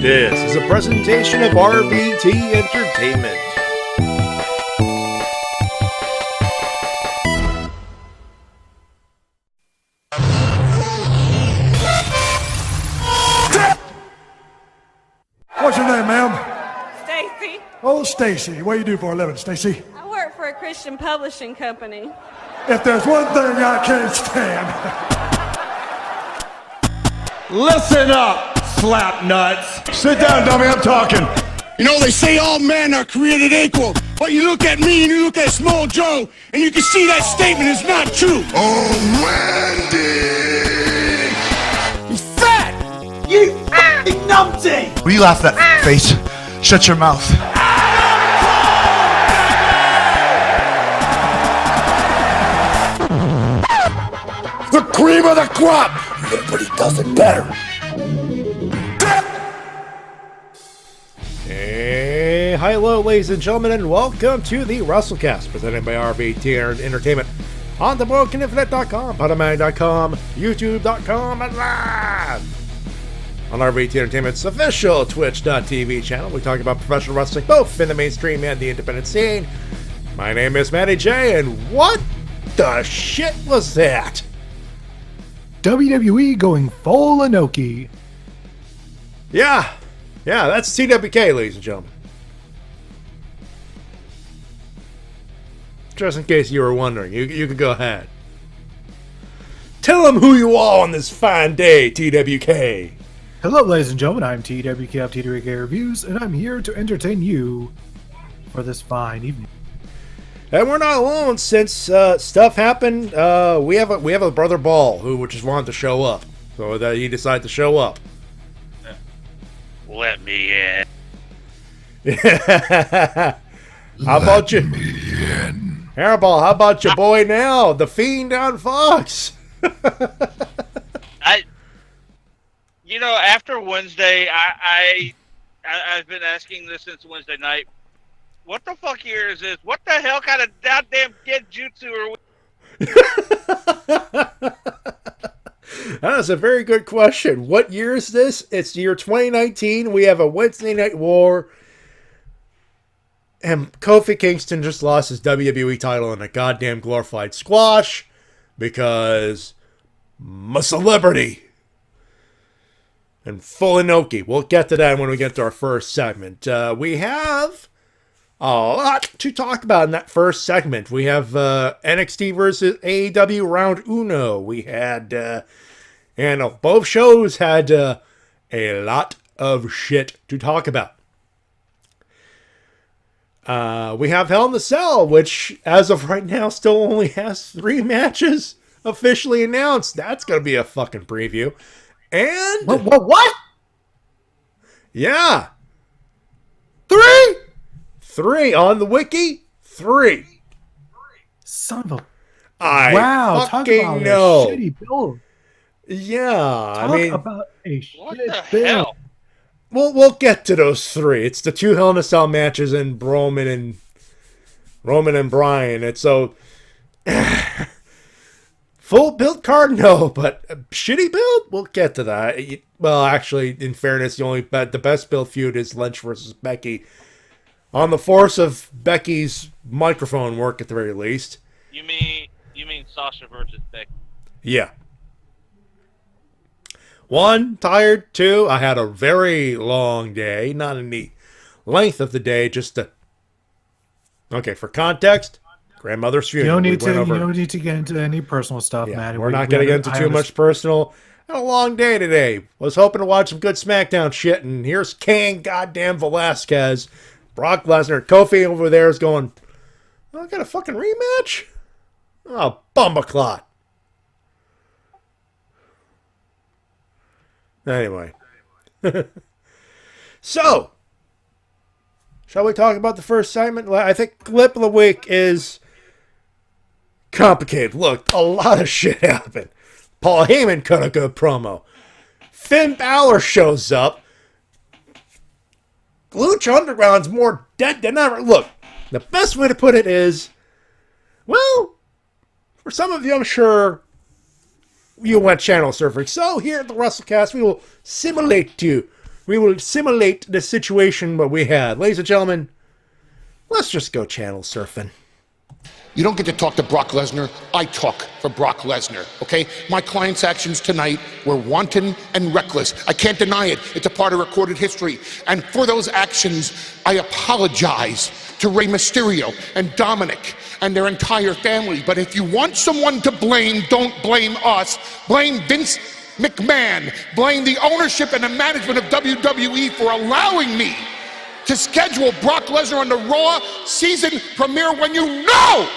This is a presentation of RBT Entertainment. What's your name, ma'am? Stacy. Oh, Stacy. What do you do for a living, Stacy? I work for a Christian publishing company. If there's one thing I can't stand. Listen up, slap nuts. Sit down, dummy, I'm talking. You know, they say all men are created equal, but you look at me and you look at Small Joe, and you can see that statement is not true. Oh, Randy! He's fat! You fucking numpty! Will you laugh at that face? Shut your mouth. The cream of the crop! Nobody does it better. Hey, hello, ladies and gentlemen, and welcome to the Wrestle Cast, presented by RBT Entertainment on thebrokeninfinite.com, podomatic.com, youtube.com, and live on RBT Entertainment's official Twitch.tv channel. We talk about professional wrestling, both in the mainstream and the independent scene. My name is Matty Jay, and what the shit was that? WWE going full Inoki. Yeah, that's TWK, ladies and gentlemen. Just in case you were wondering, you could go ahead. Tell them who you are on this fine day, TWK. Hello, ladies and gentlemen. I'm TWK of TWK Reviews, and I'm here to entertain you for this fine evening. And we're not alone, since stuff happened. We have a brother Ball who just wanted to show up, so that he decided to show up. Let me in. How about you, Hairball? How about your boy now, the Fiend on Fox? After Wednesday, I've been asking this since Wednesday night. What the fuck year is this? What the hell kind of goddamn genjutsu are we? That is a very good question. What year is this? It's the year 2019. We have a Wednesday Night War. And Kofi Kingston just lost his WWE title in a goddamn glorified squash. Because I'm a celebrity. And full Inoki. We'll get to that when we get to our first segment. We have a lot to talk about in that first segment. We have NXT versus AEW Round Uno. We had... both shows had a lot of shit to talk about. We have Hell in the Cell, which, as of right now, still only has 3 matches officially announced. That's going to be a fucking preview. And... What? Yeah. 3 on the wiki. 3. Son of a... I wow, talk fucking about know. a shitty build. Yeah, Talk about a What shit the build. hell? We'll get to those 3. It's the 2 Hell in a Cell matches and Roman and Bryan. It's so full build card, no, but a shitty build. We'll get to that. Well, actually, in fairness, the best build feud is Lynch versus Becky, on the force of Becky's microphone work at the very least. You mean Sasha versus Becky? Yeah. 1, tired. 2, I had a very long day. Not in the length of the day, just to... Okay, for context, grandmother's funeral. You don't need to get into any personal stuff, Yeah, Matt. we're not going to get into too much personal. Had a long day today. Was hoping to watch some good SmackDown shit, and here's Cain goddamn Velasquez, Brock Lesnar, Kofi over there is going, I got a fucking rematch? Oh, bumbaclot. Anyway. So, shall we talk about the first segment? I think clip of the week is complicated. Look, a lot of shit happened. Paul Heyman cut a good promo. Finn Balor shows up. Lucha Underground's more dead than ever. Look, the best way to put it is, well, for some of you, I'm sure you went channel surfing. So here at the Wrestle Cast, we will simulate you simulate the situation what we had. Ladies and gentlemen, let's just go channel surfing. You don't get to talk to Brock Lesnar. I talk for Brock Lesnar, okay? My client's actions tonight were wanton and reckless. I can't deny it. It's a part of recorded history. And for those actions, I apologize to Rey Mysterio and Dominic and their entire family. But if you want someone to blame, don't blame us. Blame Vince McMahon. Blame the ownership and the management of WWE for allowing me to schedule Brock Lesnar on the Raw season premiere when you know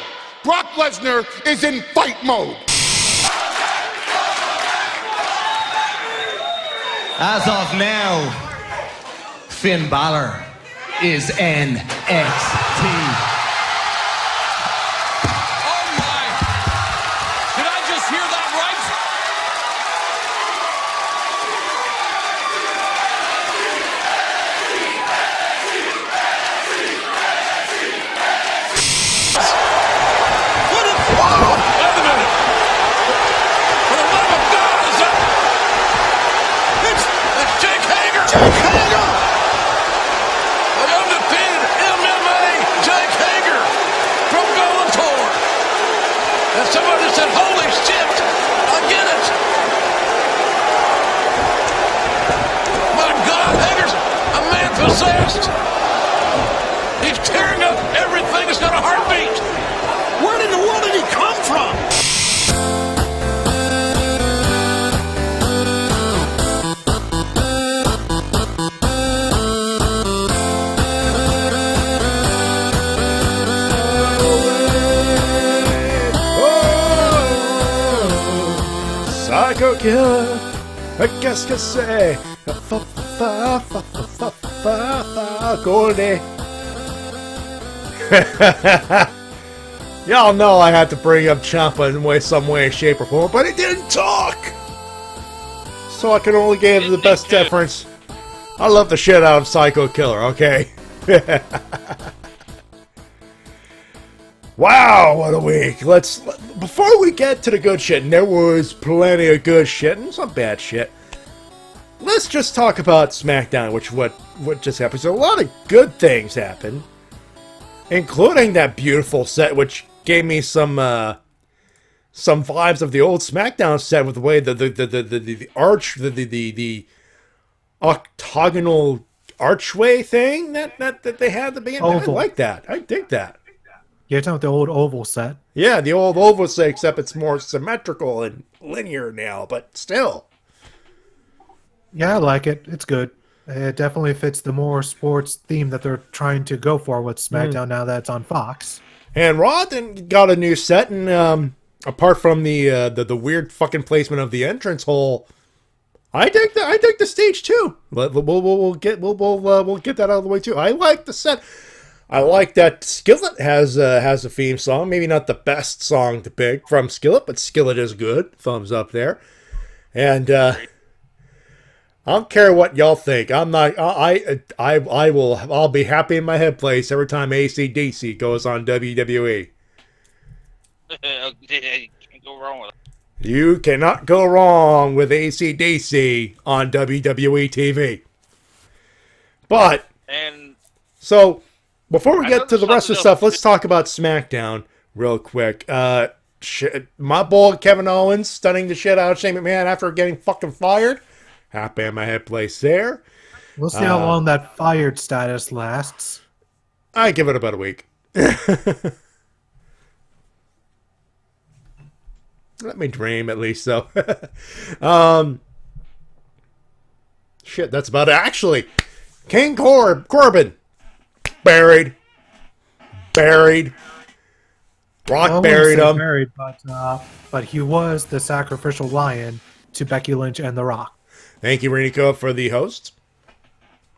Brock Lesnar is in fight mode. As of now, Finn Balor is NXT. Oh my! Did I just hear that right? What a... Whoa! Wait a minute! For the love of God, is that... It's Jake Hager! Jake Hager! The undefeated MMA Jake Hager from Bellator! And somebody said, holy shit! I get it! My God, Hager's a man possessed! He's tearing up everything that's got a heartbeat! Where in the world did he come from? Psycho Killer, qu'est-ce que c'est? Goldie. Y'all know I had to bring up Ciampa in some way, shape, or form, but he didn't talk! So I can only give the best deference. I love the shit out of Psycho Killer, okay? Wow, what a week! Before we get to the good shit, and there was plenty of good shit and some bad shit, let's just talk about SmackDown, what just happened. So a lot of good things happened, including that beautiful set, which gave me some vibes of the old SmackDown set with the way the octagonal archway thing that they had at the beginning. I like that. I dig that. You're talking about the old oval set. Yeah, the old oval set, except it's more symmetrical and linear now, but still. Yeah, I like it. It's good. It definitely fits the more sports theme that they're trying to go for with SmackDown now that it's on Fox. And Raw then got a new set, and apart from the weird fucking placement of the entrance hole, I dig the stage too. We'll get that out of the way too. I like the set. I like that Skillet has a theme song. Maybe not the best song to pick from Skillet, but Skillet is good. Thumbs up there. And I don't care what y'all think. I'll be happy in my head place every time AC/DC goes on WWE. You can't go wrong with it. You cannot go wrong with AC/DC on WWE TV. But so before we get to the rest of the stuff, let's talk about SmackDown real quick. My boy Kevin Owens stunning the shit out of Shane McMahon after getting fucking fired. Happy in my head place there. We'll see how long that fired status lasts. I give it about a week. Let me dream at least, though. Shit, that's about it. Actually, King Corbin. Buried. Brock buried him. Buried, but he was the sacrificial lion to Becky Lynch and The Rock. Thank you, Renico, for the host.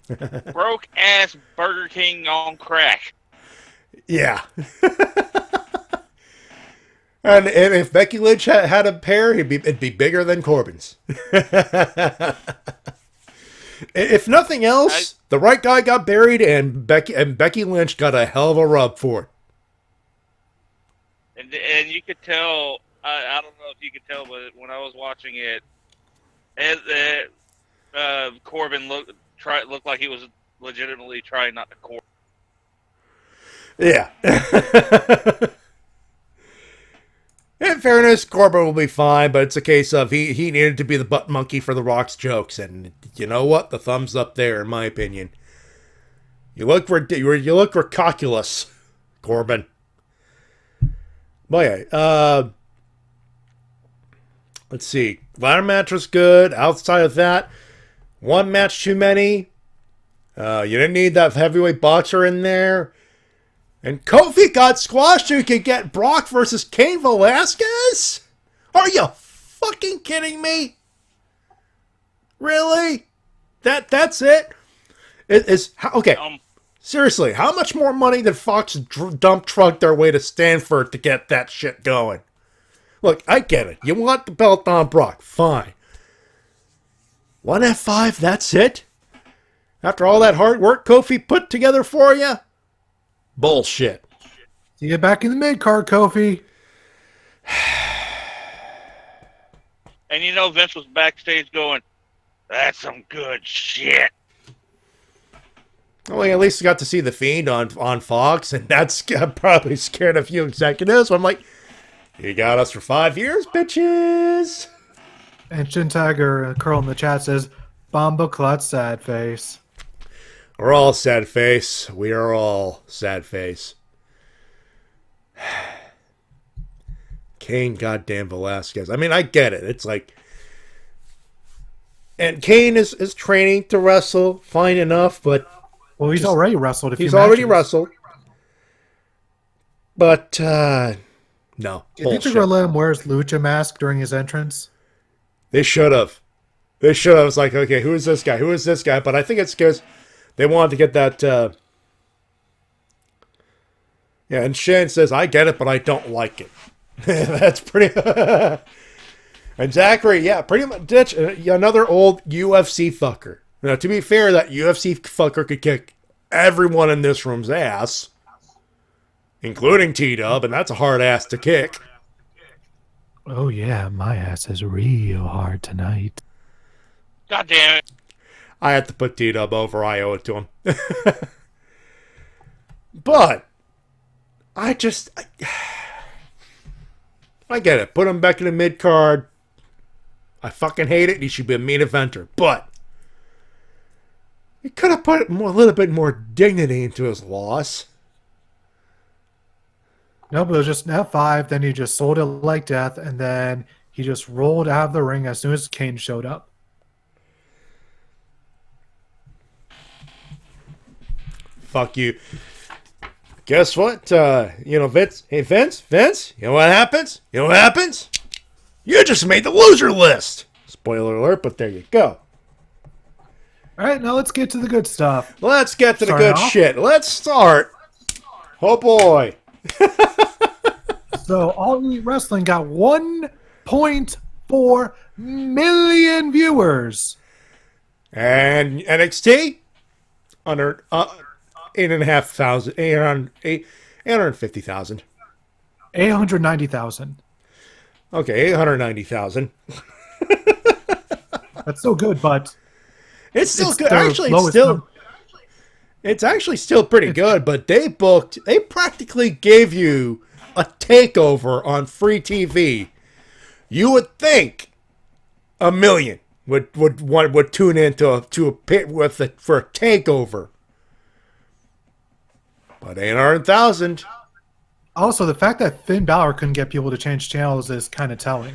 Broke ass Burger King on crack. Yeah. And if Becky Lynch had a pair, it'd be bigger than Corbin's. If nothing else, the right guy got buried, and Becky Lynch got a hell of a rub for it. And you could tell. I don't know if you could tell, but when I was watching it, Corbin looked like he was legitimately trying not to court. Yeah. In fairness, Corbin will be fine, but it's a case of he needed to be the butt monkey for The Rock's jokes, and you know what? The thumbs up there, in my opinion. You look ridiculous, Corbin. But yeah, let's see. Ladder match was good. Outside of that, one match too many. You didn't need that heavyweight boxer in there. And Kofi got squashed so he could get Brock versus Cain Velasquez? Are you fucking kidding me? Really? That's it? Okay. Seriously, how much more money did Fox dump truck their way to Stanford to get that shit going? Look, I get it. You want the belt on Brock. Fine. One F5, that's it? After all that hard work Kofi put together for you? Bullshit. See you back in the mid-card, Kofi. And you know Vince was backstage going, that's some good shit. Well, at least you got to see The Fiend on Fox, and that's probably scared a few executives. I'm like, you got us for 5 years, bitches. And Shintiger Curl in the chat says, Bomba Clut sad face. We're all sad face. We are all sad face. Cain goddamn Velasquez. I mean, I get it. It's like... And Cain is training to wrestle. Fine enough, but... Well, he's already wrestled a few He's matches. already wrestled. But, no. Do you think they're going to let him wear his lucha mask during his entrance? They should have. It's like, okay, who is this guy? Who is this guy? But I think it's because they wanted to get that... Yeah, and Shane says, I get it, but I don't like it. That's pretty... And Zachary, yeah, pretty much ditch another old UFC fucker. Now, to be fair, that UFC fucker could kick everyone in this room's ass, including T-Dub, and that's a hard ass to kick. Oh, yeah, my ass is real hard tonight. God damn it. I had to put T-Dub over. I owe it to him. But, I get it. Put him back in the mid-card. I fucking hate it. He should be a main eventer. But, he could have put a little bit more dignity into his loss. No, but it was just an F5. Then he just sold it like death. And then he just rolled out of the ring as soon as Cain showed up. Fuck you. Guess what? Vince. Hey, Vince? You know what happens? You just made the loser list. Spoiler alert, but there you go. All right, now let's get to the good stuff. Let's get to the good shit. Let's start. Oh, boy. So, All Elite Wrestling got 1.4 million viewers. And NXT? Under 850,000. 890,000. Okay, 890,000. That's so good, but it's still good. Actually, it's actually still pretty good, but they practically gave you a takeover on free TV. You would think 1 million would tune into a pit for a takeover. But 800,000. Also, the fact that Finn Balor couldn't get people to change channels is kind of telling.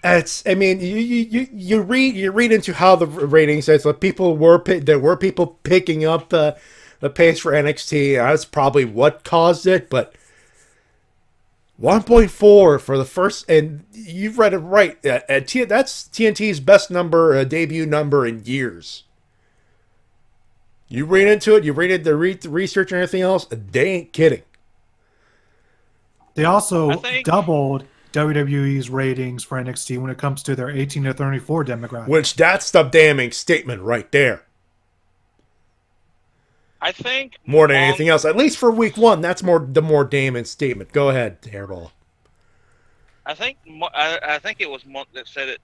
You read into how the ratings says that there were people picking up the pace for NXT. That's probably what caused it, but 1.4 for the first, and you've read it right. That's TNT's best debut number in years. You read into it, you read the research and everything else, they ain't kidding. They also doubled WWE's ratings for NXT when it comes to their 18 to 34 demographic. Which, that's the damning statement right there. I think... More than anything else. At least for week one, that's the more damning statement. Go ahead, Hairball. I think it was Monk that said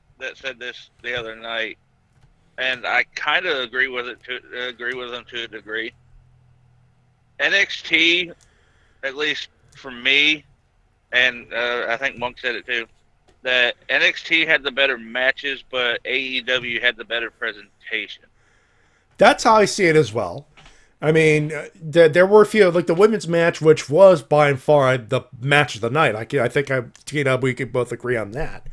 this the other night. and I kind of agree with them to a degree. NXT, at least for me, and I think Monk said it too, that NXT had the better matches, but AEW had the better presentation. That's how I see it as well. I mean, there were a few, like the women's match, which was by far the match of the night. I think we could both agree on that.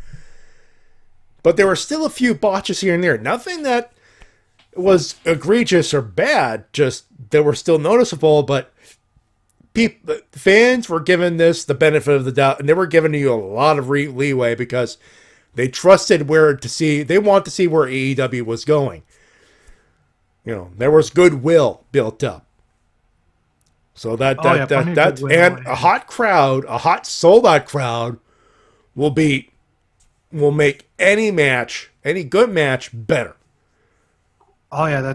But there were still a few botches here and there. Nothing that was egregious or bad, just they were still noticeable, but fans were given this the benefit of the doubt, and they were giving you a lot of leeway because they trusted they want to see where AEW was going. You know, there was goodwill built up. So and a hot crowd, a hot sold out crowd will make any match, any good match better. Oh yeah,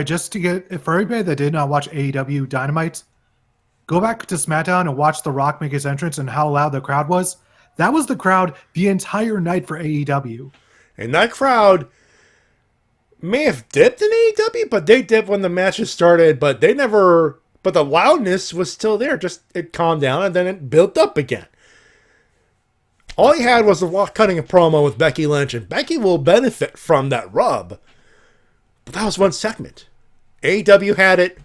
just to get, for everybody that did not watch AEW Dynamite, go back to SmackDown and watch The Rock make his entrance and how loud the crowd was. That was the crowd the entire night for AEW. And that crowd may have dipped in AEW, but they dipped when the matches started, but the loudness was still there. Just it calmed down and then it built up again. All he had was The Rock cutting a promo with Becky Lynch, and Becky will benefit from that rub. But that was one segment. AEW had it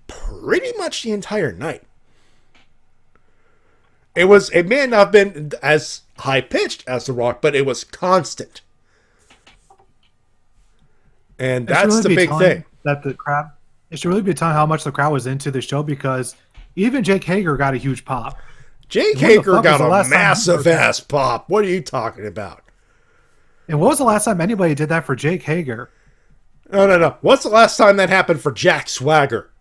pretty much the entire night. It may not have been as high-pitched as The Rock, but it was constant. And that's the big thing. It should really be telling how much the crowd was into the show, because even Jake Hager got a huge pop. Jake Hager got a massive ass pop. What are you talking about? And what was the last time anybody did that for Jake Hager? No. What's the last time that happened for Jack Swagger?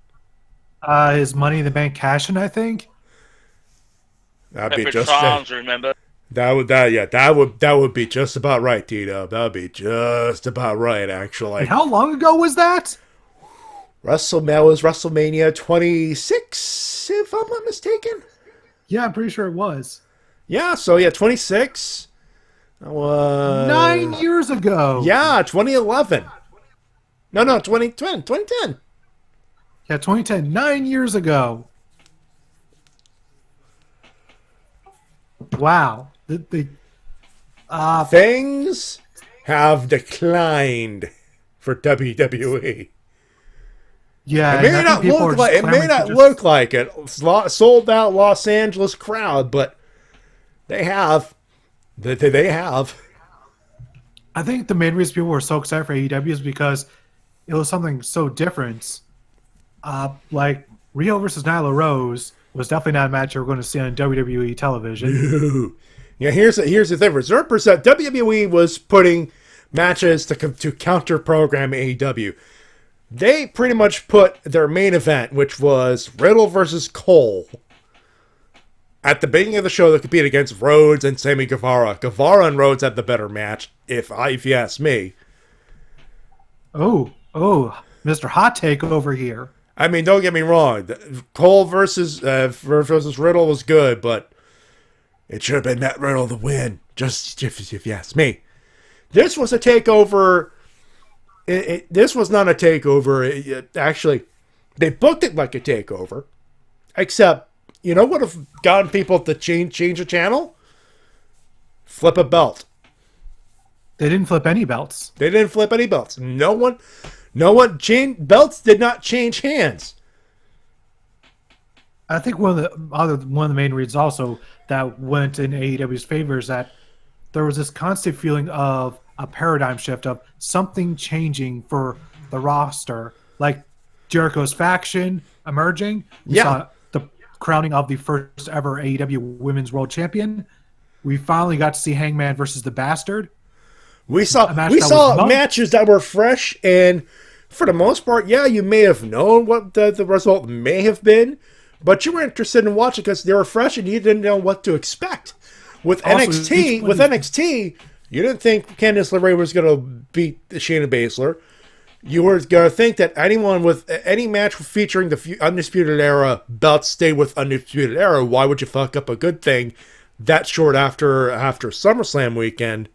His Money in the Bank cash-in, I think. That'd be just remember? That would be just about right, Tito. That would be just about right, actually. And how long ago was that? WrestleMania 26, if I'm not mistaken. Yeah, I'm pretty sure it was. Yeah, 26. That was 9 years ago. Yeah, 2011. No, 2010. Yeah, 2010. 9 years ago. Wow. Things have declined for WWE. Yeah, it may not look like it. Sold out Los Angeles crowd, but they have. They have. I think the main reason people were so excited for AEW is because it was something so different. Like Rio versus Nyla Rose was definitely not a match you were going to see on WWE television. Yeah, here's the difference. WWE was putting matches to counter program AEW. They pretty much put their main event, which was Riddle versus Cole, at the beginning of the show to compete against Rhodes and Sammy Guevara. Guevara and Rhodes had the better match, if you ask me. Oh, Mr. Hot Take over here. I mean, don't get me wrong. Cole versus Riddle was good, but it should have been Matt Riddle the win, just if you ask me. This was a takeover. This was not a takeover. Actually, they booked it like a takeover. Except, you know what would have gotten people to change a channel? Flip a belt. They didn't flip any belts. No one changed. Belts did not change hands. I think one of the main reasons also that went in AEW's favor is that there was this constant feeling of a paradigm shift of something changing for the roster, like Jericho's faction emerging. We saw the crowning of the first ever AEW Women's World Champion. We finally got to see Hangman versus the Bastard. We saw matches that were fresh, and for the most part, you may have known what the result may have been, but you were interested in watching because they were fresh and you didn't know what to expect. With NXT, you didn't think Candice LeRae was going to beat Shayna Baszler. You were going to think that anyone with any match featuring the Undisputed Era belt stayed with Undisputed Era. Why would you fuck up a good thing that short after SummerSlam weekend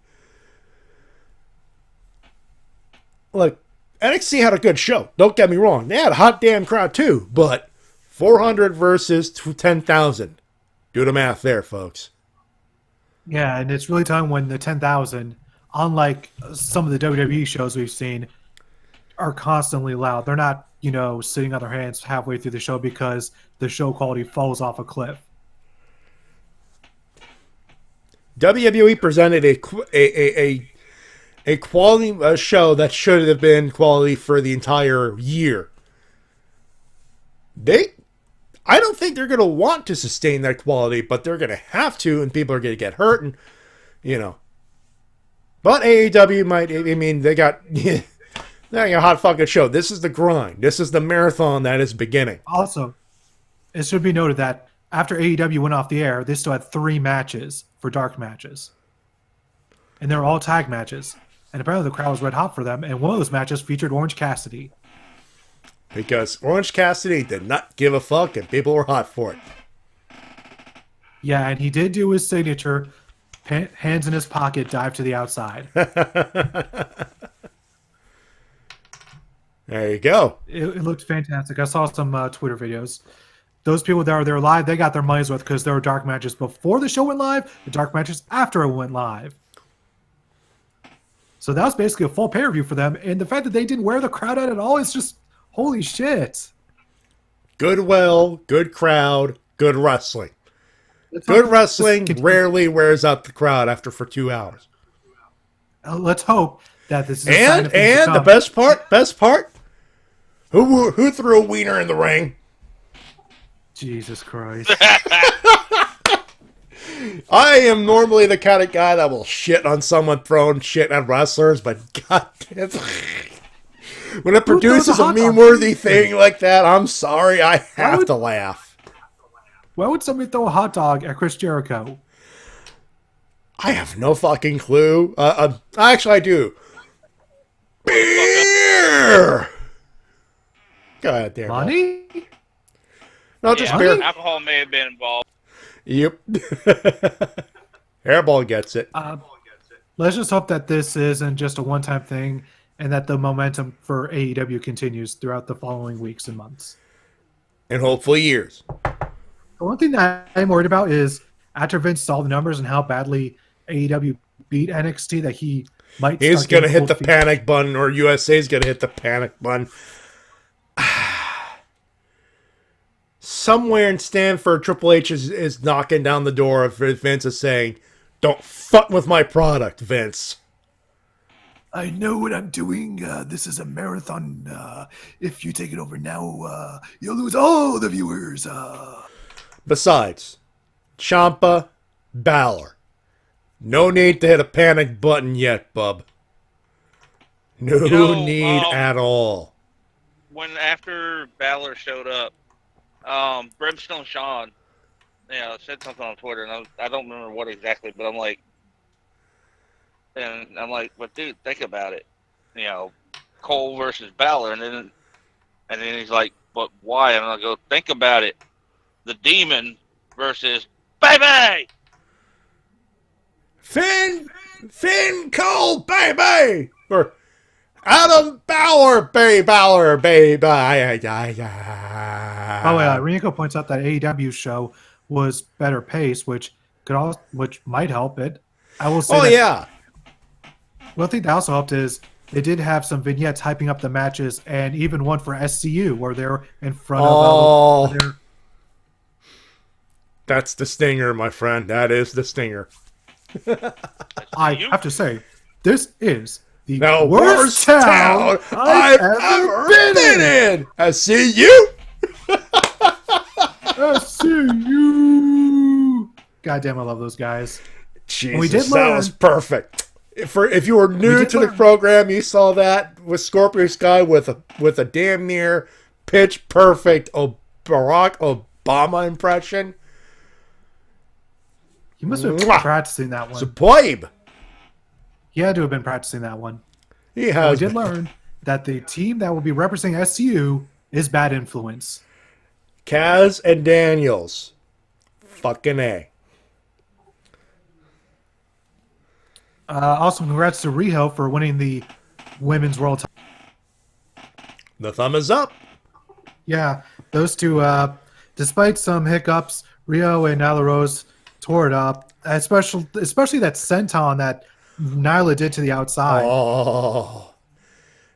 Look, NXT had a good show. Don't get me wrong. They had a hot damn crowd too, but 400 versus 10,000. Do the math there, folks. Yeah, and it's really time when the 10,000, unlike some of the WWE shows we've seen, are constantly loud. They're not, sitting on their hands halfway through the show because the show quality falls off a cliff. WWE presented a quality show that should have been quality for the entire year. I don't think they're going to want to sustain that quality, but they're going to have to, and people are going to get hurt, and, But AEW might, they got a hot fucking show. This is the grind. This is the marathon that is beginning. Also, it should be noted that after AEW went off the air, they still had 3 matches for dark matches. And they're all tag matches. And apparently the crowd was red hot for them, and one of those matches featured Orange Cassidy. Because Orange Cassidy did not give a fuck, and people were hot for it. Yeah, and he did do his signature, hands in his pocket, dive to the outside. There you go. It looked fantastic. I saw some Twitter videos. Those people that are there live, they got their money's worth because there were dark matches before the show went live, the dark matches after it went live. So that was basically a full pay-per-view for them, and the fact that they didn't wear the crowd out at all is just holy shit. Goodwill, good crowd, good wrestling. Good wrestling rarely wears out the crowd for 2 hours. Let's hope that this is and the best part, who threw a wiener in the ring? Jesus Christ. I am normally the kind of guy that will shit on someone throwing shit at wrestlers, but goddamn, when it produces a meme-worthy thing like that, I'm sorry, I have to laugh. Why would somebody throw a hot dog at Chris Jericho? I have no fucking clue. Actually, I do. Beer! Go ahead there. Money? No, just beer. Alcohol may have been involved. Yep. Hairball gets it. Let's just hope that this isn't just a one-time thing and that the momentum for AEW continues throughout the following weeks and months. And hopefully years. The one thing that I'm worried about is after Vince saw the numbers and how badly AEW beat NXT that he might He's going to hit the panic button, or USA's going to hit the panic button. Somewhere in Stanford, Triple H is knocking down the door of Vince is saying, "Don't fuck with my product, Vince." I know what I'm doing. This is a marathon. If you take it over now, you'll lose all the viewers. Besides, Ciampa, Balor. No need to hit a panic button yet, bub. No need at all. After Balor showed up, Brimstone Sean, said something on Twitter, and I don't remember what exactly, but I'm like, but dude, think about it, Cole versus Balor, and then he's like, but why? And I go, think about it, the Demon versus Baby. Finn Cole, baby, or Adam Balor, baby. By the way, Rinko points out that AEW's show was better paced, which might help it. I will say. Oh yeah. One thing that also helped is they did have some vignettes hyping up the matches, and even one for SCU where they're in front of. That's the stinger, my friend. That is the stinger. I have to say, this is the worst town I've ever been in. I see you. I see you. Goddamn, I love those guys. Jesus, that was perfect. If you were new to the program, you saw that with Scorpio Sky with a damn near pitch perfect Barack Obama impression. You must have been practicing that one. Superb. He had to have been practicing that one. He has. We did learn that the team that will be representing SCU is Bad Influence. Kaz and Daniels. Fucking A. Also, congrats to Riho for winning the Women's World title. The thumb is up. Yeah, those two, despite some hiccups, Rio and Nyla Rose tore it up. Especially that senton that Nyla did to the outside. Oh.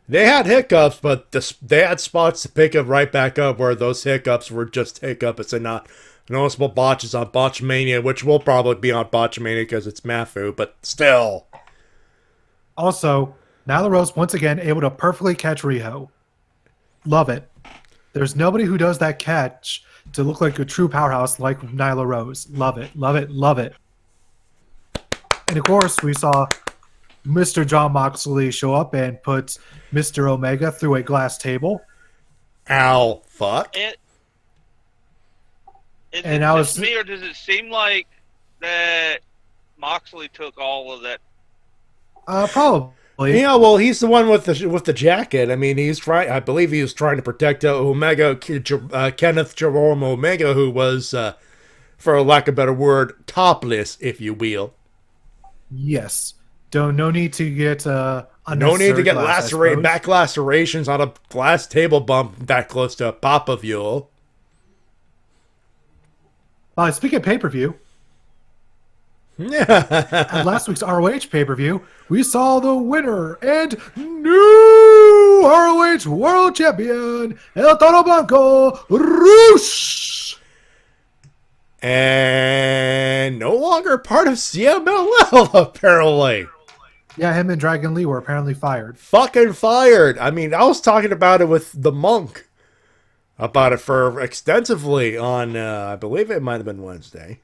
They had hiccups, but they had spots to pick it right back up where those hiccups were just hiccups and not noticeable botches on Botchamania, which will probably be on Botchamania because it's Mafu, but still. Also, Nyla Rose once again able to perfectly catch Riho. Love it. There's nobody who does that catch to look like a true powerhouse like Nyla Rose. Love it, love it, love it. And of course, we saw Mr. John Moxley show up and put Mr. Omega through a glass table. Ow, fuck. Is And it I just was- me, or does it seem like that Moxley took all of that? Probably. Yeah, well, he's the one with the jacket. I mean, I believe he was trying to protect Omega, Kenneth Jerome Omega, who was, for lack of a better word, topless, if you will. Yes. No need to get No need to get back lacerations on a glass table bump that close to a Papa-Vule. Speaking of pay-per-view, Yeah. at last week's ROH pay-per-view, we saw the winner and new ROH World Champion, El Toro Blanco, Rush. And no longer part of CMLL, apparently. Yeah, him and Dragon Lee were apparently fired. Fucking fired. I mean, I was talking about it with the Monk. About it for extensively on, I believe it might have been Wednesday.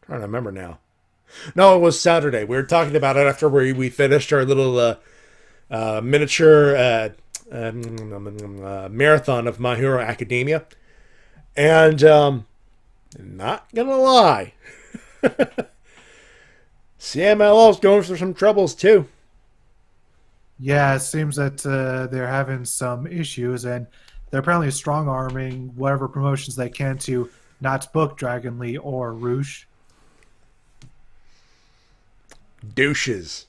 I'm trying to remember now. No, it was Saturday. We were talking about it after we finished our little miniature marathon of My Hero Academia. And, not gonna lie. CMLL's going through some troubles, too. Yeah, it seems that they're having some issues, and they're apparently strong-arming whatever promotions they can to not book Dragon Lee or Rouge. Douches.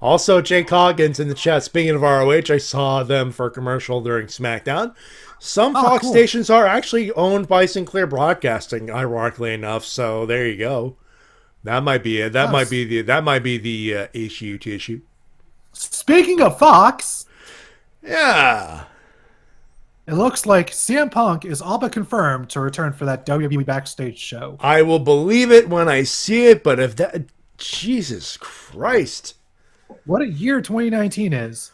Also, Jake Hoggins in the chat. Speaking of ROH, I saw them for a commercial during SmackDown. Some Fox cool. stations are actually owned by Sinclair Broadcasting, ironically enough. So there you go. That might be it. That might be the issue to issue. Speaking of Fox, Yeah. it looks like CM Punk is all but confirmed to return for that WWE Backstage show. I will believe it when I see it, but if that, Jesus Christ. What a year 2019 is.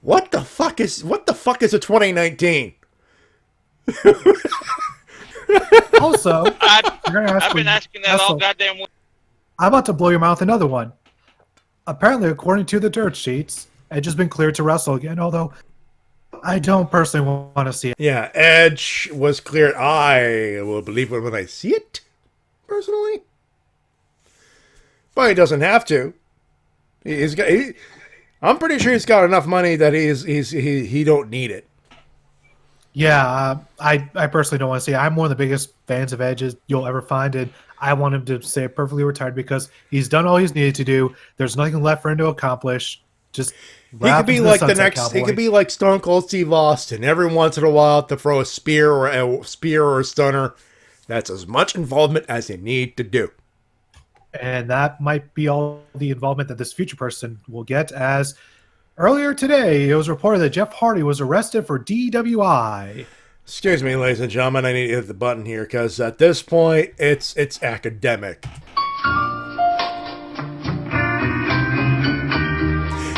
What the fuck is a 2019? Also, you're gonna ask I've been me- asking that all also, goddamn week. I'm about to blow your mouth another one. Apparently, according to the dirt sheets, Edge has been cleared to wrestle again, although I don't personally want to see it. Yeah, Edge was cleared. I will believe it when I see it, personally. But he doesn't have to. I'm pretty sure he's got enough money that he don't need it. Yeah, I personally don't want to see it. I'm one of the biggest fans of Edge's you'll ever find, and I want him to stay perfectly retired because he's done all he's needed to do. There's nothing left for him to accomplish. Just He could be like the next. He could be like Stone Cold Steve Austin. Every once in a while, to throw a spear or a stunner. That's as much involvement as you need to do. And that might be all the involvement that this future person will get, as earlier today it was reported that Jeff Hardy was arrested for DWI. Excuse me, ladies and gentlemen. I need to hit the button here because at this point, it's academic.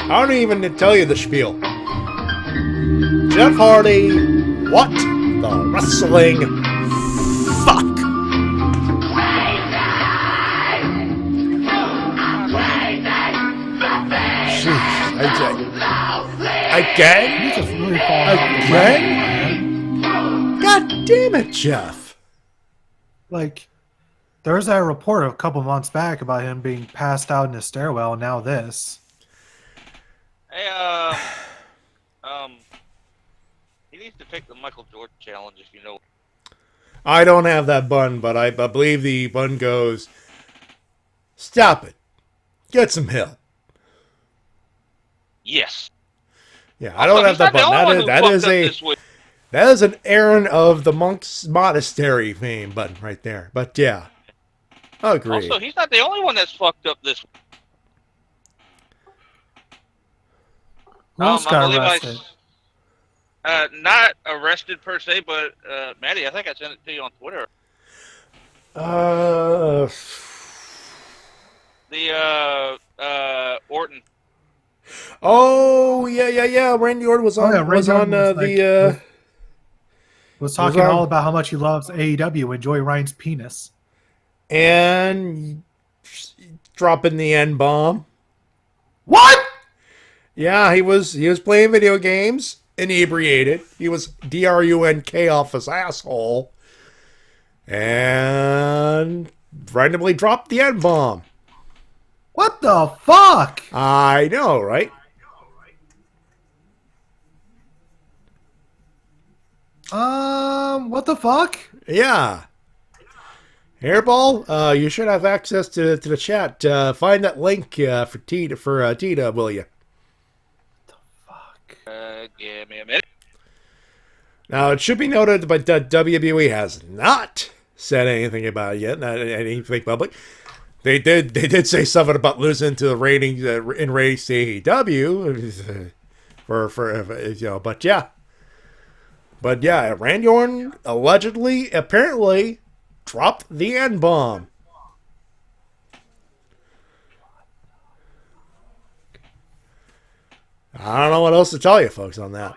I don't even need to tell you the spiel. Jeff Hardy, what the wrestling fuck? Again? He's just really falling off the Again? God damn it, Jeff. Like, there was that report a couple months back about him being passed out in a stairwell, and now this. Hey, he needs to take the Michael Jordan challenge, if you know. I don't have that button, but I believe the button goes, stop it. Get some help. Yes. Yeah, I don't have that button. That is an Aaron of the Monk's Monastery fame button right there. But yeah, I agree. Also, he's not the only one that's fucked up this. Who else got arrested? Not arrested per se, but Matty, I think I sent it to you on Twitter. The Orton. Oh yeah. Randy Orton was on. Was talking all about how much he loves AEW and Joey Ryan's penis, and dropping the N-bomb. What? Yeah, he was playing video games, inebriated. He was drunk off his asshole, and randomly dropped the N-bomb. What the fuck? I know, right? What the fuck? Yeah. Hairball, you should have access to the chat. Find that link for Tita, will you? The fuck? Give me a minute. Now, it should be noted that WWE has not said anything about it yet, not anything public. They did say something about losing to the ratings in ratings to AEW, but yeah, Randy Orton apparently dropped the N-bomb. I don't know what else to tell you, folks, on that.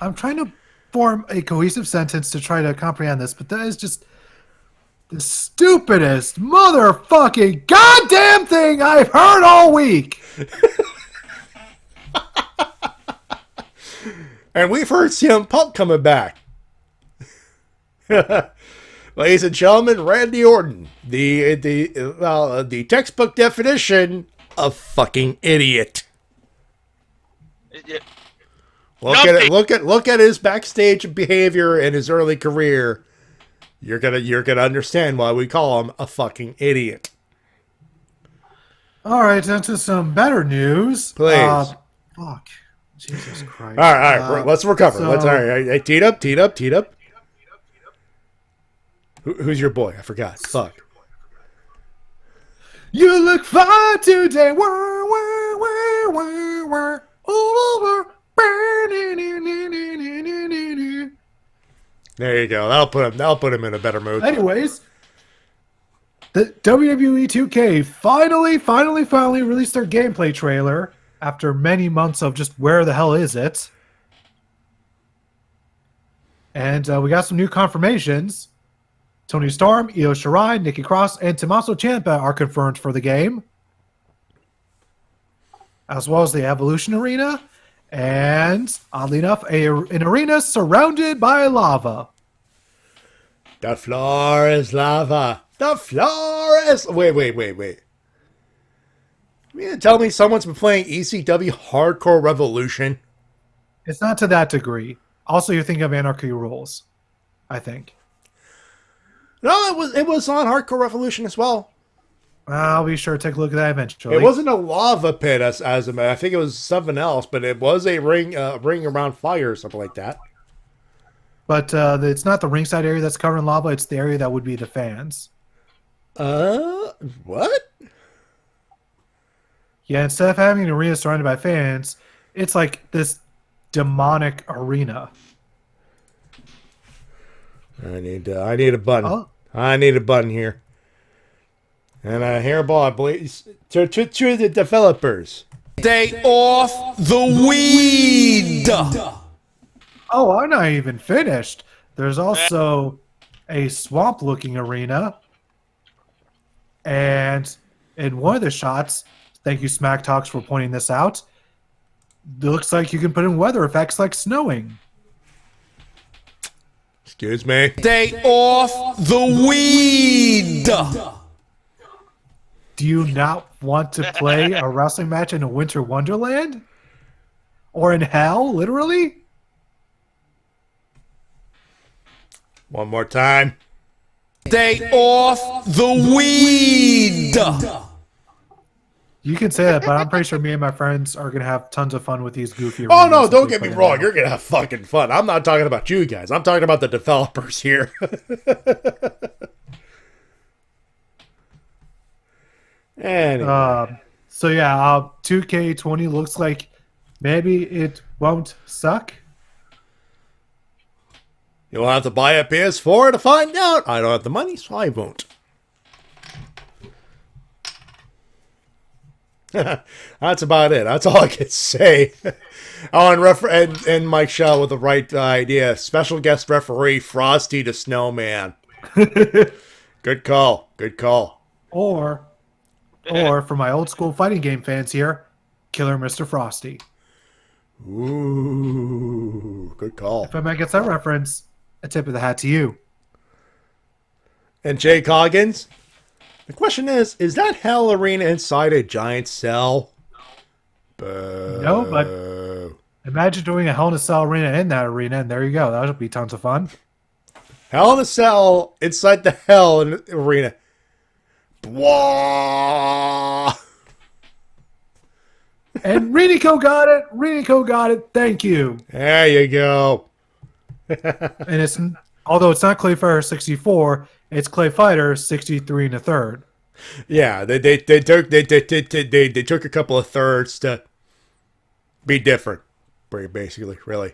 I'm trying to form a cohesive sentence to try to comprehend this, but that is just the stupidest motherfucking goddamn thing I've heard all week. And we've heard CM Punk coming back. Ladies and gentlemen, Randy Orton, the textbook definition of fucking idiot. Look at his backstage behavior and his early career. You're gonna understand why we call him a fucking idiot. All right, into some better news. Please. Fuck. Jesus Christ. All right. Let's recover. All right. Teed up. Who's your boy? I forgot. Fuck. You look fine today. There you go. That'll put him in a better mood. Anyways, the WWE 2K finally released their gameplay trailer after many months of just where the hell is it? And we got some new confirmations. Tony Storm, Io Shirai, Nikki Cross, and Tommaso Ciampa are confirmed for the game, as well as the Evolution Arena, and oddly enough, an arena surrounded by lava. The floor is lava. The floor is... Wait. You mean to tell me someone's been playing ECW Hardcore Revolution? It's not to that degree. Also, you're thinking of Anarchy Rules, I think. No, it was on Hardcore Revolution as well. I'll be sure to take a look at that eventually. It wasn't a lava pit as a matter. I think it was something else, but it was a ring around fire or something like that. But it's not the ringside area that's covered in lava. It's the area that would be the fans. What? Yeah, instead of having an arena surrounded by fans, it's like this demonic arena. I need a button. Oh. I need a button here. And a hairball, I believe, to the developers. Stay off the weed. Oh, I'm not even finished. There's also a swamp-looking arena. And in one of the shots, thank you, Smack Talks, for pointing this out, it looks like you can put in weather effects like snowing. Excuse me. Stay off the weed. Do you not want to play a wrestling match in a winter wonderland? Or in hell, literally? One more time. Stay off the weed. You can say that, but I'm pretty sure me and my friends are gonna have tons of fun with these goofy. Oh no, arenas don't that get we me put in wrong. now. You're gonna have fucking fun. I'm not talking about you guys. I'm talking about the developers here. Anyway. So yeah, 2K20 looks like maybe it won't suck. You'll have to buy a PS4 to find out. I don't have the money, so I won't. That's about it. That's all I can say. Oh, and Mike Shell with the right idea. Special guest referee Frosty the Snowman. Good call. Good call. Or for my old school fighting game fans here, Killer Mr. Frosty. Ooh, good call. If anybody gets that reference, a tip of the hat to you. And Jay Coggins. The question is that Hell Arena inside a giant cell? No, but imagine doing a Hell in a Cell arena in that arena, and there you go. That'll be tons of fun. Hell in a Cell inside the Hell Arena. Blah. And Renico got it. Renico got it. Thank you. There you go. And it's although it's not Clay Fighter 64, it's Clay Fighter 63 and a third. Yeah, they took a couple of thirds to be different, basically, really.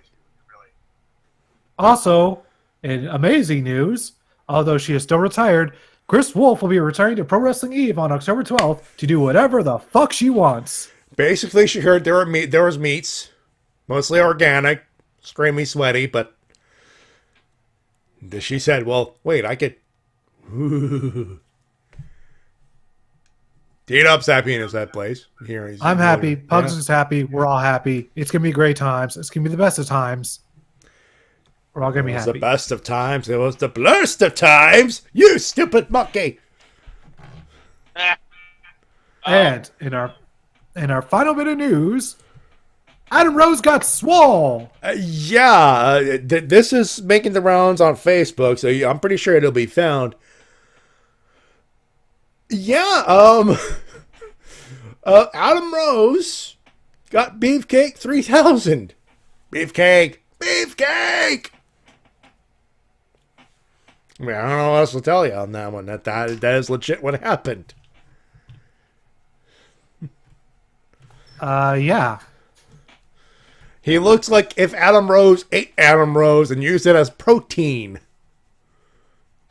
Also, in amazing news, although she is still retired, Chris Wolf will be returning to Pro Wrestling Eve on October 12th to do whatever the fuck she wants. Basically, she heard there was meats, mostly organic, screamy, sweaty, but she said, "Well, wait, I could." D-Dub's happy in that place. Here I'm happy. Pugs is happy. We're all happy. It's gonna be great times. It's gonna be the best of times. We're all gonna be It was happy. the best of times. It was the blurst of times. You stupid monkey. And in our final bit of news, Adam Rose got swole. This is making the rounds on Facebook, so I'm pretty sure it'll be found. Yeah, Adam Rose got Beefcake 3000. Beefcake. I mean, I don't know what else to tell you on that one. That is legit what happened. Yeah. He looks like if Adam Rose ate Adam Rose and used it as protein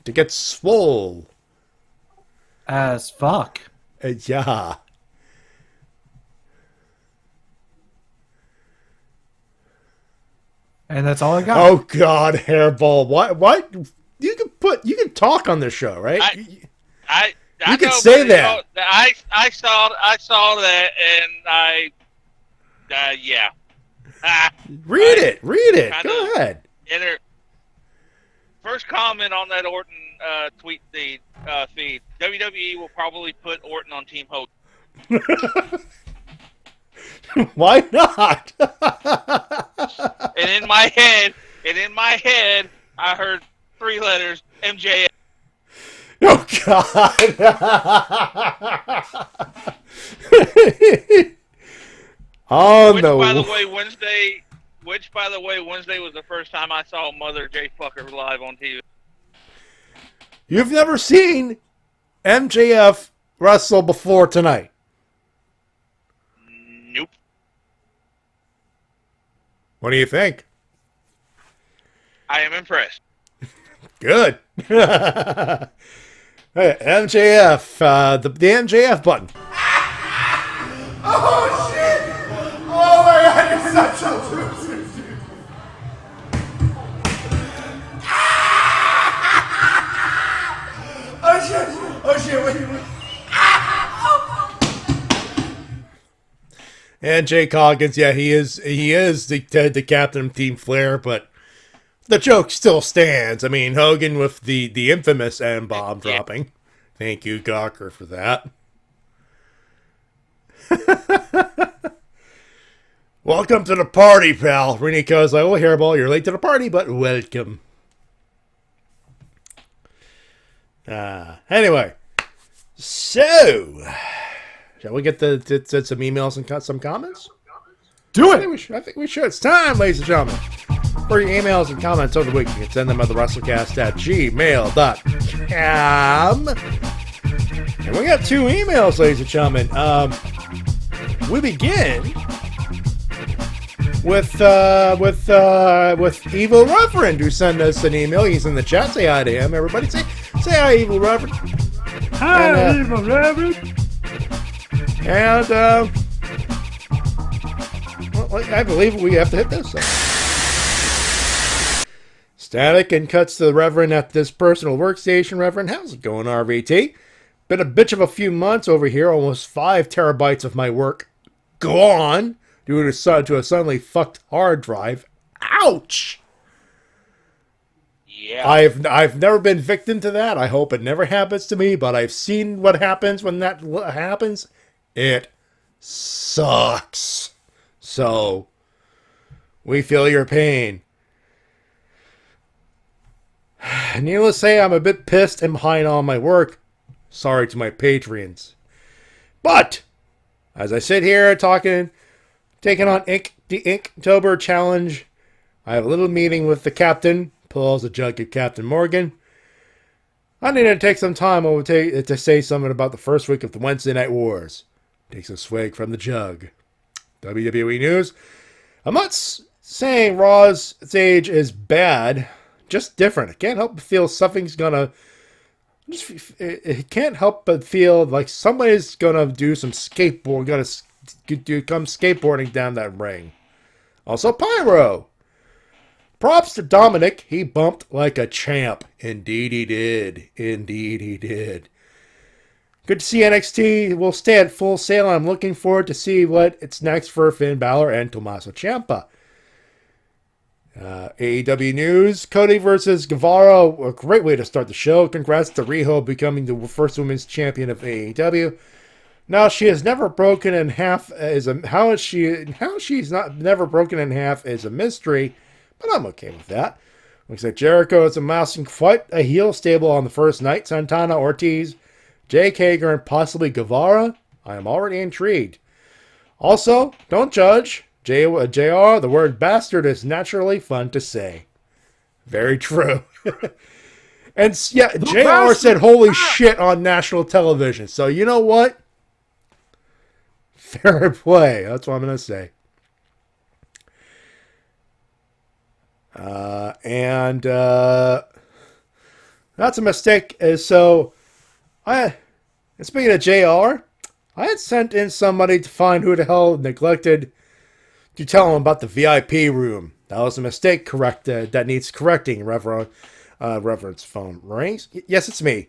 to get swole. As fuck. Yeah. And that's all I got. Oh God, hairball! What? You can talk on this show, right? I You could know, say but, that. I saw that, and yeah. Read it. Kinda- Go ahead. First comment on that Orton tweet feed. WWE will probably put Orton on Team Hogan. Why not? And in my head, I heard 3 letters, MJF. Oh God. Which, by the way, Wednesday was the first time I saw Mother J. Fucker live on TV. You've never seen MJF wrestle before tonight? Nope. What do you think? I am impressed. Good. Hey, MJF, the MJF button. Oh shit! Oh my god, you're such a loser, dude. Oh shit, wait. And Jay Coggins, yeah, he is the captain of Team Flair, but the joke still stands. I mean, Hogan with the infamous M-bomb dropping. Thank you, Gawker, for that. Welcome to the party, pal. Renico's like, oh, Hairball, you're late to the party, but welcome. Anyway, so Shall we get some emails and some comments? Do I it! think we should. It's time, ladies and gentlemen. For your emails and comments over the week, you can send them at thewrestlecast@gmail.com. And we got 2 emails, ladies and gentlemen. We begin with Evil Reverend, who sent us an email. He's in the chat. Say hi to him, everybody. Say hi, Evil Reverend. Hi, Evil Reverend. And I believe we have to hit this. Static and cuts to the Reverend at this personal workstation. Reverend, how's it going, RVT? Been a bitch of a few months over here. Almost 5 terabytes of my work gone due to a suddenly fucked hard drive. Ouch! Yeah. I've never been victim to that. I hope it never happens to me, but I've seen what happens when that happens. It sucks. So, we feel your pain. Needless to say, I'm a bit pissed and behind on my work. Sorry to my Patreons. But, as I sit here taking on the Inktober Challenge, I have a little meeting with the captain, pulls a jug of Captain Morgan. I need to take some time to say something about the first week of the Wednesday Night Wars. Takes a swig from the jug. WWE News. I'm not saying Raw's stage is bad, just different. I can't help but feel something's gonna... It can't help but feel like somebody's gonna do some come skateboarding down that ring. Also, Pyro. Props to Dominic. He bumped like a champ. Indeed he did. Indeed he did. Good to see NXT will stay at full sail. I'm looking forward to see what it's next for Finn Balor and Tommaso Ciampa. AEW News, Cody versus Guevara, a great way to start the show. Congrats to Riho becoming the first women's champion of AEW. Now she has never broken in half how she's not never broken in half is a mystery, but I'm okay with that. Looks like Jericho is amassing quite a heel stable on the first night. Santana, Ortiz, Jake Hager, and possibly Guevara. I am already intrigued. Also, don't judge. JR, the word bastard is naturally fun to say. Very true. And yeah, JR said holy shit on national television. So you know what? Fair play. That's what I'm going to say. And that's a mistake. Speaking of JR, I had sent in somebody to find who the hell neglected to tell him about the VIP room. That was a mistake. That needs correcting. Reverend's phone rings. Yes, it's me.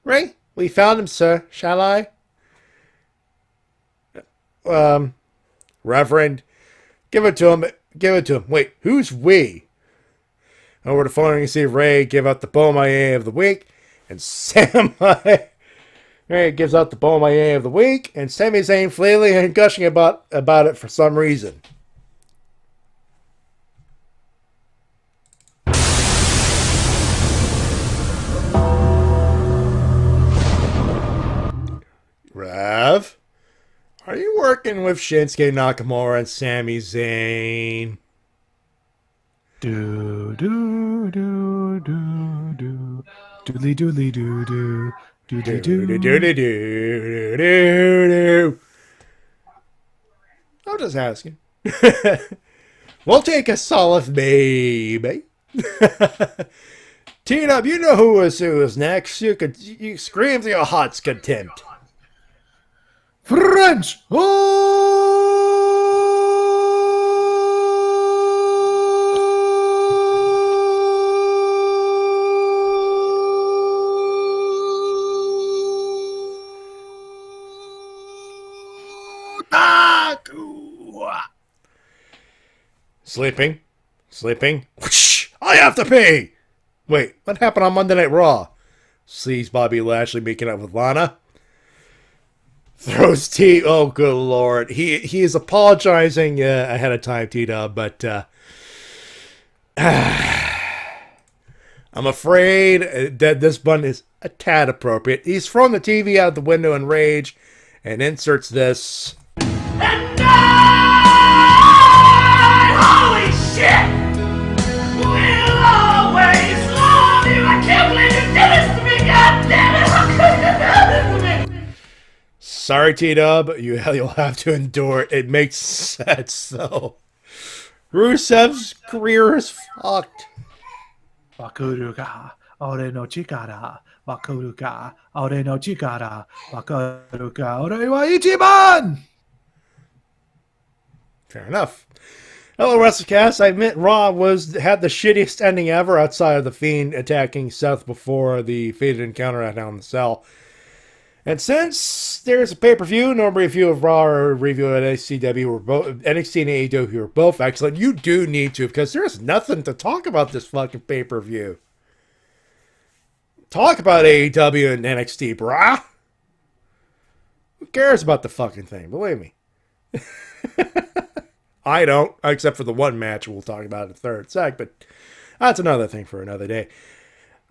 Ray, we found him, sir. Shall I? Reverend, give it to him. Give it to him. Wait, who's we? Over the phone, you can see Ray give out the Beaumaye of the week, and Ray gives out the Beaumaye of the week, and Sami Zayn flailing and gushing about it for some reason. Rev, are you working with Shinsuke Nakamura and Sami Zayn? Do do do do do doodly doodly doo doo doodly doo. I'm just asking. We'll take a solid maybe. T-Dub, you know who is next. You scream to your heart's contempt. French. Sleeping. Whoosh, I have to pee. Wait, what happened on Monday Night Raw? Sees Bobby Lashley making up with Lana. Throws T. Oh, good lord. He is apologizing ahead of time, T-Dub, but I'm afraid that this bun is a tad appropriate. He's thrown the TV out the window in rage and inserts this. And holy shit! We'll always love you. I can't believe you did this to me, goddammit! How could you do this to me? Sorry, T-Dub, you'll have to endure it. It makes sense, though. Rusev's career is fucked. Bakuruga, ore no chikara. Bakuruga, ore no chikara. Bakuruga, ore wa ichiban! Fair enough. Hello, Wrestle Cast. I admit Raw had the shittiest ending ever outside of The Fiend attacking Seth before the fated encounter at Hell in the Cell. And since there's a pay-per-view, no review of Raw or review at NXT were both NXT and AEW were both excellent. You do need to, because there's nothing to talk about this fucking pay-per-view. Talk about AEW and NXT, brah. Who cares about the fucking thing? Believe me. I don't, except for the one match we'll talk about in the third sec, but that's another thing for another day.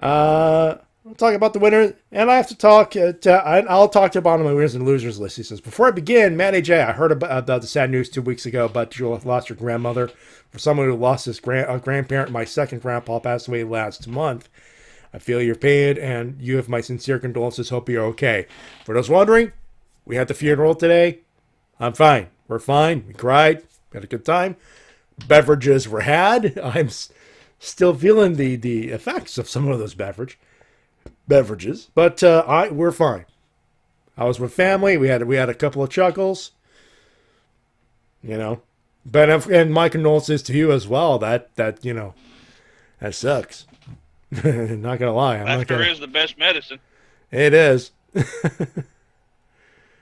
We'll talk about the winner, and I have to talk. I'll talk to the bottom of my winners and losers list. He says, before I begin, Matty Jay, I heard about the sad news 2 weeks ago about you lost your grandmother. For someone who lost his grandparent, my second grandpa passed away last month. I feel your pain, and you have my sincere condolences. Hope you're okay. For those wondering, we had the funeral today. I'm fine. We're fine. We cried. We had a good time. Beverages were had. I'm still feeling the effects of some of those beverages, but we're fine. I was with family. We had a couple of chuckles, you know. But and my condolences to you as well. That sucks. Not gonna lie. Laughter is the best medicine. It is.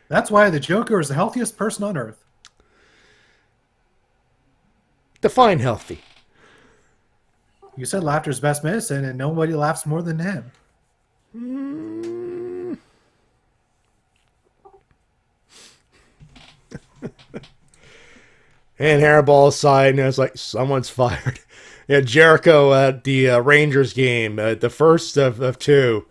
That's why the Joker is the healthiest person on earth. Define healthy. You said laughter's best medicine, and nobody laughs more than him. And Hairball side, and it's like someone's fired. Yeah, Jericho at the Rangers game, the first of two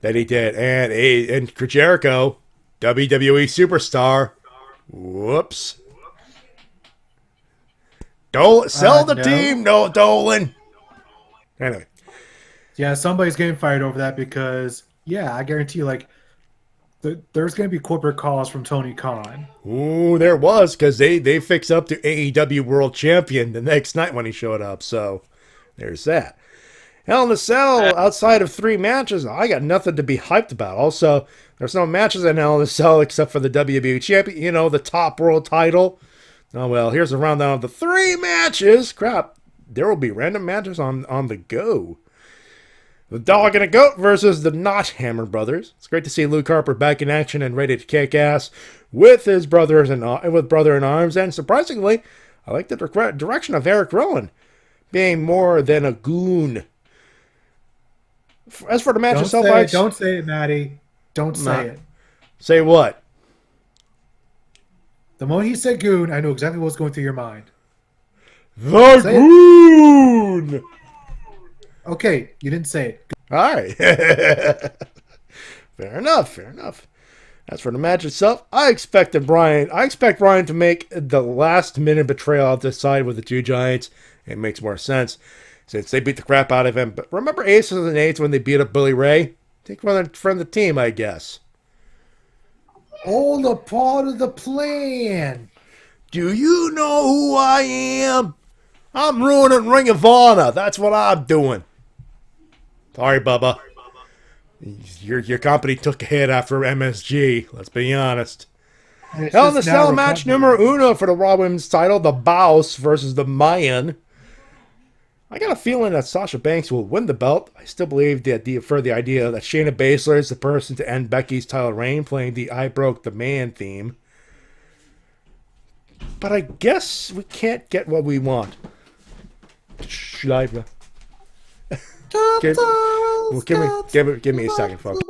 that he did, and Jericho, WWE superstar. Whoops. Sell the team, no Dolan. Anyway. Yeah, somebody's getting fired over that because, yeah, I guarantee you, like, there's going to be corporate calls from Tony Khan. Ooh, there was, because they fixed up to AEW World Champion the next night when he showed up, so there's that. Hell in the Cell, outside of 3 matches, I got nothing to be hyped about. Also, there's no matches in Hell in the Cell except for the WWE Champion, the top world title. Oh, well, here's a rundown of the 3 matches. Crap, there will be random matches on the go. The Dog and a Goat versus the Not Hammer Brothers. It's great to see Luke Harper back in action and ready to kick ass with his brother in arms. And surprisingly, I like the direction of Eric Rowan being more than a goon. As for the match itself, don't say it, Matty. Don't say it. Say what? The moment he said goon, I knew exactly what was going through your mind. The say goon! It. Okay, you didn't say it. All right. Fair enough. As for the match itself, I expect Brian to make the last minute betrayal out this side with the 2 Giants. It makes more sense since they beat the crap out of him. But remember Aces and Eights when they beat up Billy Ray? Take one from the team, I guess. All a part of the plan. Do you know who I am? I'm ruining Ring of Honor. That's what I'm doing. Sorry, Bubba. Your company took a hit after MSG. Let's be honest. Hell in the Cell match numero uno for the Raw Women's title. The Boss versus the Mayan. I got a feeling that Sasha Banks will win the belt. I still believe the idea that Shayna Baszler is the person to end Becky's title reign, playing the I Broke the Man theme. But I guess we can't get what we want. Schleifer. Give me a second, folks.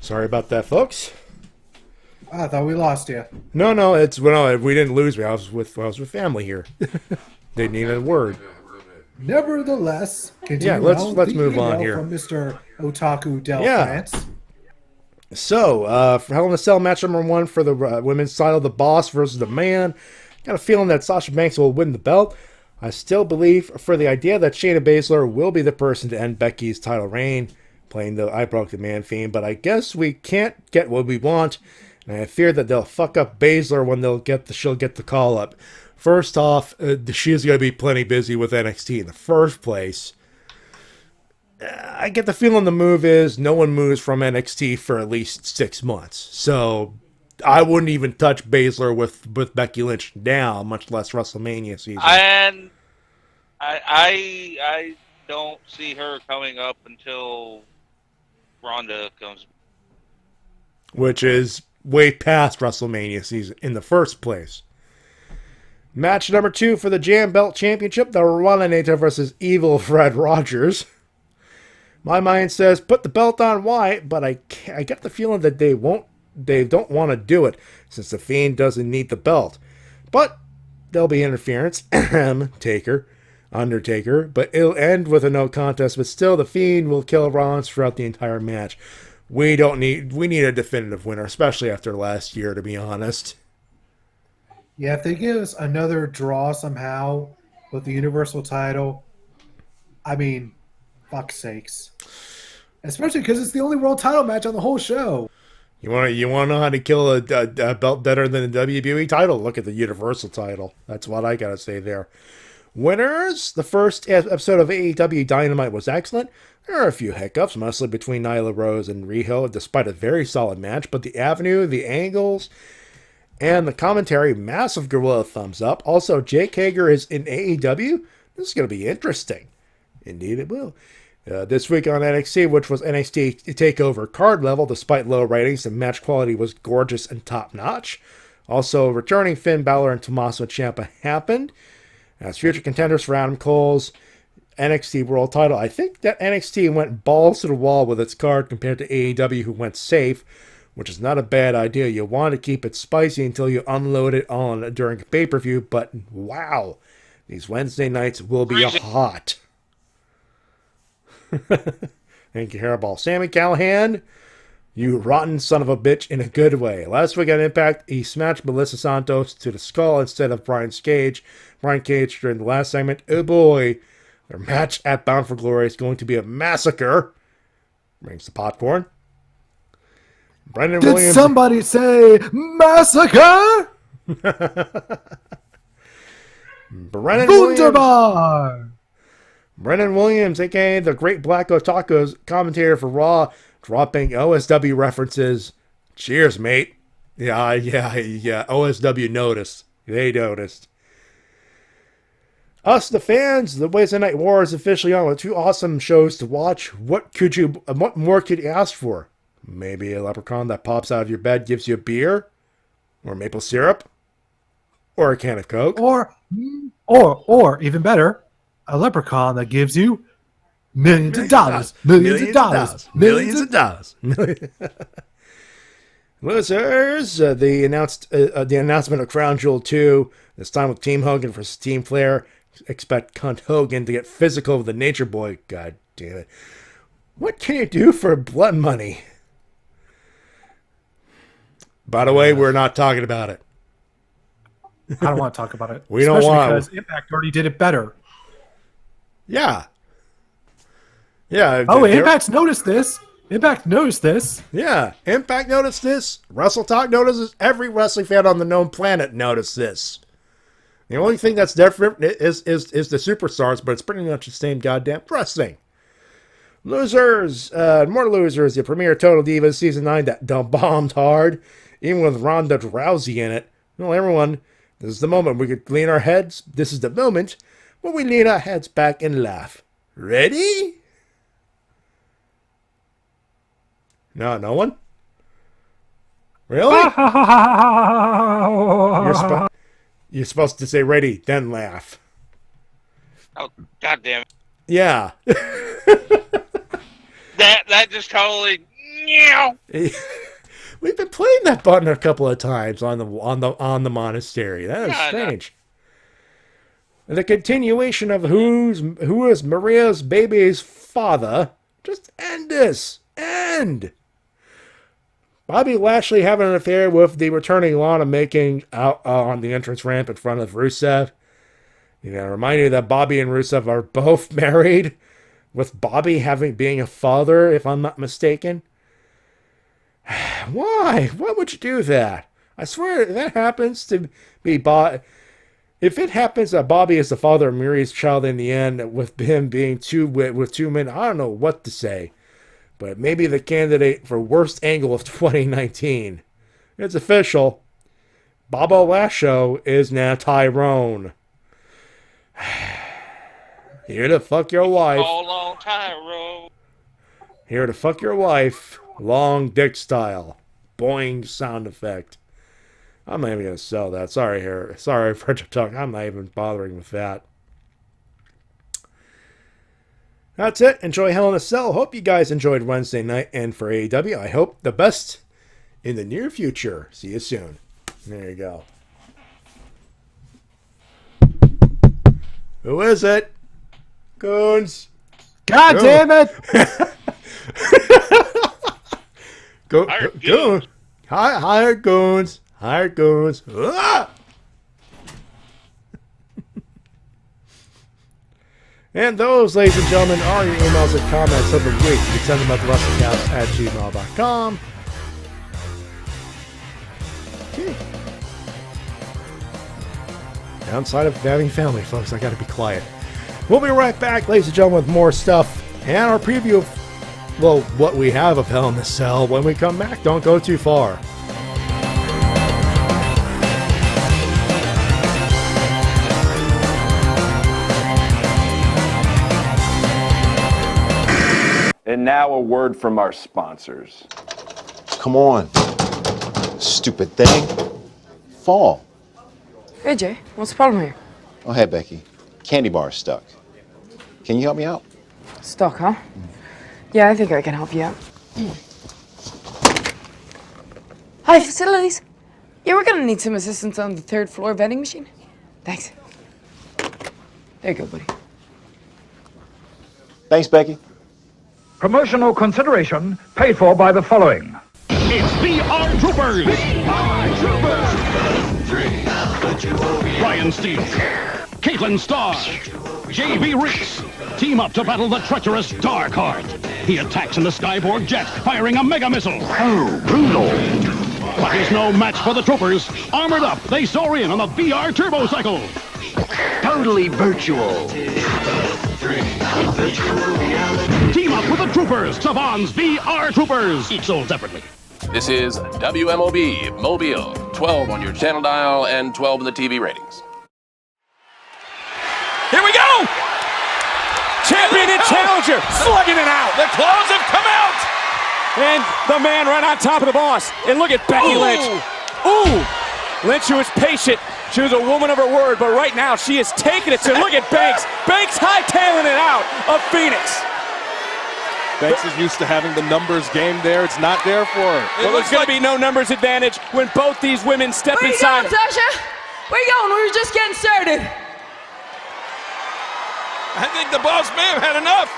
Sorry about that, folks. I thought we lost you. No, we didn't lose me. I was with family here. They needed a word. Nevertheless, Yeah, continuing let's the move on email here. From Mr. Otaku Del Yeah. France. So, for Hell in a Cell match number 1 for the women's title, the Boss versus the Man. Got a feeling that Sasha Banks will win the belt. I still believe for the idea that Shayna Baszler will be the person to end Becky's title reign, playing the I Broke the Man theme, but I guess we can't get what we want, and I fear that they'll fuck up Baszler when she'll get the call up. First off, she's going to be plenty busy with NXT in the first place. I get the feeling the move is no one moves from NXT for at least 6 months. So I wouldn't even touch Baszler with Becky Lynch now, much less WrestleMania season. And I don't see her coming up until Ronda comes. Which is way past WrestleMania season in the first place. Match number 2 for the Jam Belt Championship, the Rwanda Native versus Evil Fred Rogers. My mind says put the belt on Wyatt, but I get the feeling that they don't want to do it since the Fiend doesn't need the belt. But there'll be interference, Undertaker, but it'll end with a no contest, but still the Fiend will kill Rollins throughout the entire match. We need a definitive winner, especially after last year, to be honest. Yeah, if they give us another draw somehow with the Universal title, I mean, fuck's sakes. Especially because it's the only world title match on the whole show. You want to know how to kill a belt better than the WWE title? Look at the Universal title. That's what I gotta say there. Winners. The first episode of AEW Dynamite was excellent. There are a few hiccups, mostly between Nyla Rose and Riho, despite a very solid match. But the avenue, the angles, and the commentary, massive gorilla thumbs up. Also, Jake Hager is in AEW. This is going to be interesting. Indeed it will. This week on NXT, which was NXT TakeOver card level, despite low ratings, the match quality was gorgeous and top-notch. Also, returning Finn Balor and Tommaso Ciampa happened as future contenders for Adam Cole's NXT World title. I think that NXT went balls to the wall with its card compared to AEW, who went safe, which is not a bad idea. You want to keep it spicy until you unload it on during a pay-per-view, but wow, these Wednesday nights will be hot. Thank you, Hairball. Sammy Callahan, you rotten son of a bitch in a good way. Last week on Impact, he smashed Melissa Santos to the skull instead of Brian Cage. Brian Cage during the last segment. Oh boy, their match at Bound for Glory is going to be a massacre. Brings the popcorn. Brendan Did Williams. somebody say massacre? Brendan Williams. Wunderbar! Brendan Williams, a.k.a. the Great Black Otaku, commentator for Raw, dropping OSW references. Cheers, mate. Yeah. OSW noticed. They noticed. Us, the fans, the Wednesday Night War is officially on with 2 awesome shows to watch. What more could you ask for? Maybe a leprechaun that pops out of your bed gives you a beer? Or maple syrup? Or a can of Coke? Or even better, a leprechaun that gives you millions of dollars. Losers, the announcement of Crown Jewel 2, this time with Team Hogan versus Team Flair. Expect Cunt Hogan to get physical with the Nature Boy. God damn it. What can you do for blood money? By the way, we're not talking about it. I don't want to talk about it. We don't want because Impact already did it better. Yeah. Yeah. Oh, Impact's noticed this. Impact noticed this. Yeah. Impact noticed this. Wrestle Talk notices. Every wrestling fan on the known planet noticed this. The only thing that's different is the superstars, but it's pretty much the same goddamn wrestling. Losers. More losers. The premiere Total Divas Season 9 that bombed hard, even with Ronda Rousey in it. Well, everyone, this is the moment we could lean our heads. This is the moment when we lean our heads back and laugh. Ready? No one? Really? You're supposed to say ready, then laugh. Oh, goddamn it. Yeah. That just totally... We've been playing that button a couple of times on the monastery. That is strange. The continuation of who is Maria's baby's father. Just end this. End. Bobby Lashley having an affair with the returning Lana, making out on the entrance ramp in front of Rusev. You know, remind you that Bobby and Rusev are both married, with Bobby being a father, if I'm not mistaken. Why? Why would you do that? I swear, if that happens to be if it happens that Bobby is the father of Maria's child in the end, with him being with two men, I don't know what to say. But maybe the candidate for worst angle of 2019. It's official. Bobo Lasho is now Tyrone. Here to fuck your wife. All on Tyrone. Here to fuck your wife. Long dick style. Boing sound effect. I'm not even going to sell that. Sorry for to talk. I'm not even bothering with that. That's it. Enjoy Hell in a Cell. Hope you guys enjoyed Wednesday night and for AEW. I hope the best in the near future. See you soon. There you go. Who is it? Goons. God damn it! Goons. Hired goons. Hired goons. Ah! And those, ladies and gentlemen, are your emails and comments of the week. You can send them at WrestleCast@gmail.com. Okay. Downside of having family, folks, I gotta be quiet. We'll be right back, ladies and gentlemen, with more stuff and our preview of, well, what we have of Hell in the Cell. When we come back, don't go too far. And now a word from our sponsors. Come on, stupid thing. Fall. Hey, Jay. What's the problem here? Oh, hey, Becky. Candy bar is stuck. Can you help me out? Stuck, huh? Yeah, I think I can help you out. Hi, facilities. Yeah, we're gonna need some assistance on the 3rd floor vending machine. Thanks. There you go, buddy. Thanks, Becky. Promotional consideration paid for by the following. It's VR Troopers! Ryan Steele, Caitlin Starr, J.B. Reese team up to battle the treacherous Darkheart. He attacks in the Skyborg jet, firing a mega missile. Oh, brutal. But he's no match for the Troopers. Armored up, they soar in on a VR turbo cycle. Totally virtual. Team up with the Troopers, Savon's VR Troopers, each sold separately. This is WMOB, Mobile, 12 on your channel dial and 12 in the TV ratings. Here we go! Champion and challenger, slugging it out. The claws have come out! And the man right on top of the boss. And look at Becky Lynch. Ooh! Lynch, who was patient. She was a woman of her word, but right now she is taking it to look at Banks. Banks hightailing it out of Phoenix. Banks is used to having the numbers game there. It's not there for her. Well, there's going to be no numbers advantage when both these women step inside. Where you going, Sasha? Where you going? We were just getting started. I think the boss may have had enough.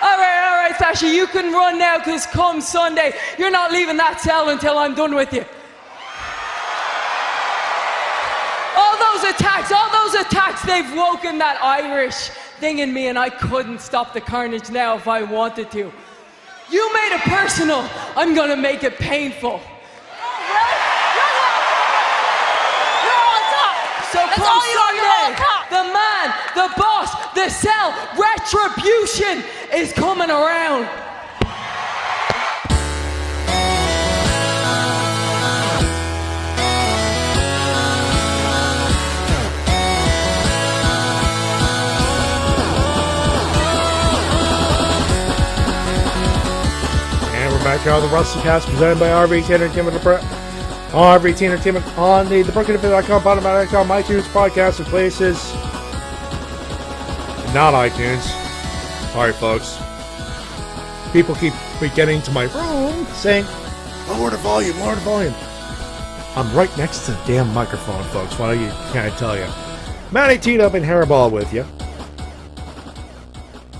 All right, Sasha, you can run now, because come Sunday, you're not leaving that cell until I'm done with you. All those attacks, they've woken that Irish thing in me, and I couldn't stop the carnage now if I wanted to. You made it personal. I'm gonna make it painful. So come Sunday, the man, the boss, the cell, retribution is coming around. And we're back here on the Wrestle Cast, presented by RVT Entertainment. RVT Entertainment on the BrokenInfinite.com, bottom.com, iTunes, podcasts, and places. Not iTunes. Sorry, folks. People keep getting to my room saying, Lower the volume, lower the volume. I'm right next to the damn microphone, folks. Why can't I tell you? Matty TWK and Hairball with you.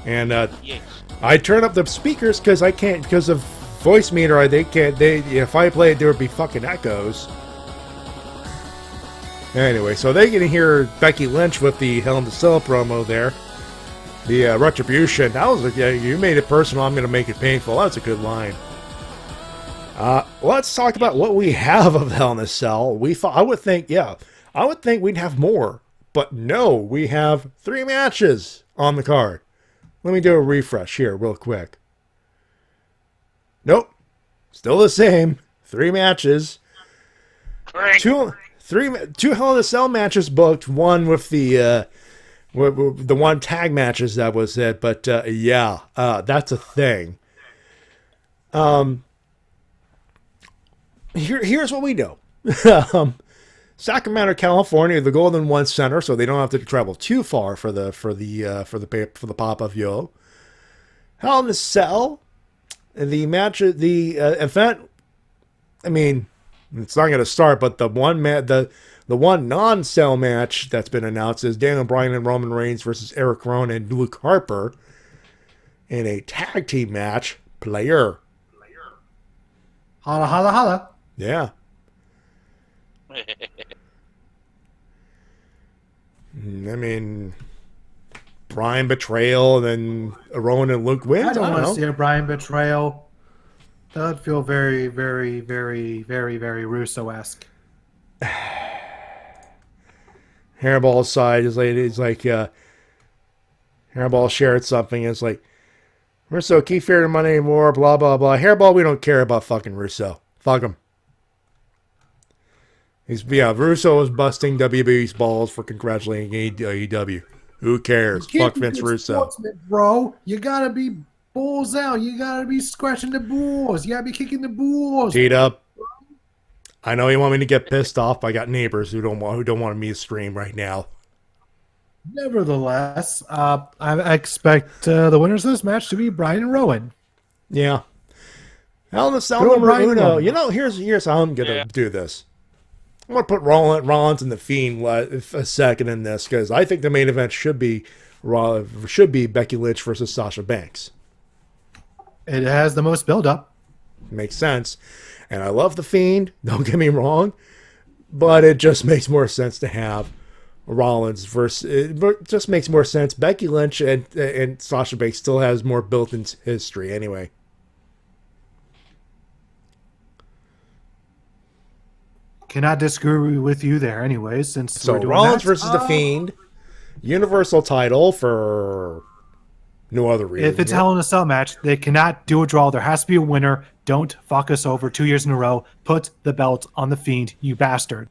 And Yes. I turn up the speakers because I can't, because of voice meter. If I play it, there would be fucking echoes. Anyway, so they can hear Becky Lynch with the Hell in the Cell promo there. The Retribution. That was you made it personal. I'm going to make it painful. That's a good line. Let's talk about what we have of Hell in a Cell. I would think we'd have more, but no, we have 3 matches on the card. Let me do a refresh here real quick. Nope, still the same. 3 matches. Two Hell in a Cell matches booked. One with the one tag matches, that was it. But that's a thing. Here's what we know. Sacramento, California, the Golden One Center, so they don't have to travel too far for the pop-up yo. Hell in a Cell, the match, the event. I mean, it's not going to start, but the one non-cell match that's been announced is Daniel Bryan and Roman Reigns versus Eric Rowan and Luke Harper in a tag team match. Player. Holla, holla, holla. Yeah. I mean, Bryan betrayal, then Rowan and Luke wins. I don't want to see a Bryan betrayal. That would feel very, very, very, very, very Russo-esque. Hairball's side is like Hairball shared something. It's like, Russo, keep fearing the money anymore, blah, blah, blah. Hairball, we don't care about fucking Russo. Fuck him. Russo was busting WWE's balls for congratulating AEW. Who cares? Fuck Vince Russo. Bro, you gotta be balls out. You gotta be scratching the balls. You gotta be kicking the balls. Heat up. I know you want me to get pissed off, but I got neighbors who don't want me to stream right now. Nevertheless, I expect the winners of this match to be Bryan and Rowan. Yeah. Hell in a Cell number uno. You know, here's how I'm gonna do this. I'm gonna put Rollins and the Fiend a second in this, because I think the main event should be Becky Lynch versus Sasha Banks. It has the most build-up. Makes sense. And I love the Fiend, don't get me wrong, but it just makes more sense to have Rollins versus. It just makes more sense. Becky Lynch and Sasha Banks still has more built-in history anyway. Cannot disagree with you there, anyways. Since So we're doing Rollins that. versus the Fiend, Universal title for no other reason. If it's a Hell in a Cell match, they cannot do a draw. There has to be a winner. Don't fuck us over 2 years in a row. Put the belt on the Fiend, you bastard.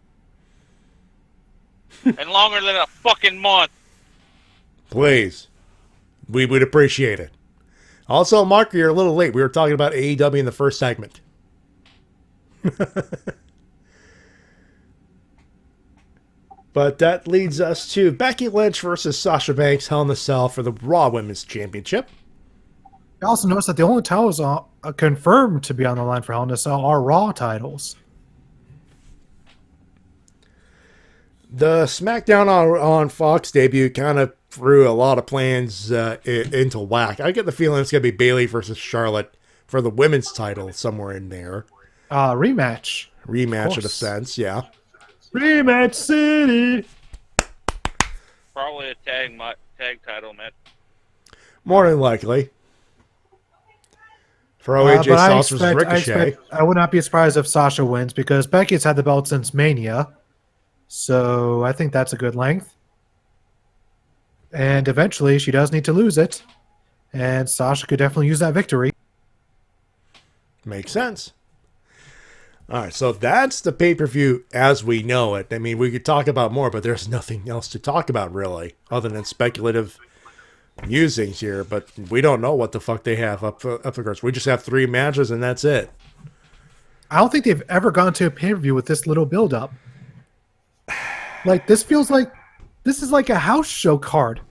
And longer than a fucking month. Please. We would appreciate it. Also, Mark, you're a little late. We were talking about AEW in the first segment. But that leads us to Becky Lynch versus Sasha Banks, Hell in a Cell for the Raw Women's Championship. I also noticed that the only titles confirmed to be on the line for Hell in a Cell are Raw titles. The SmackDown on Fox debut kind of threw a lot of plans into whack. I get the feeling it's going to be Bayley versus Charlotte for the women's title somewhere in there. Rematch. Rematch in a sense, yeah. Rematch City. Probably a tag title match. More than likely. Throw AJ Styles versus Ricochet. I would not be surprised if Sasha wins because Becky's had the belt since Mania. So I think that's a good length. And eventually she does need to lose it. And Sasha could definitely use that victory. Makes sense. All right, so that's the pay-per-view as we know it. I mean, we could talk about more, but there's nothing else to talk about, really, other than speculative musings here. But we don't know what the fuck they have up for grabs. We just have 3 matches, and that's it. I don't think they've ever gone to a pay-per-view with this little build-up. Like, this feels like... This is like a house show card,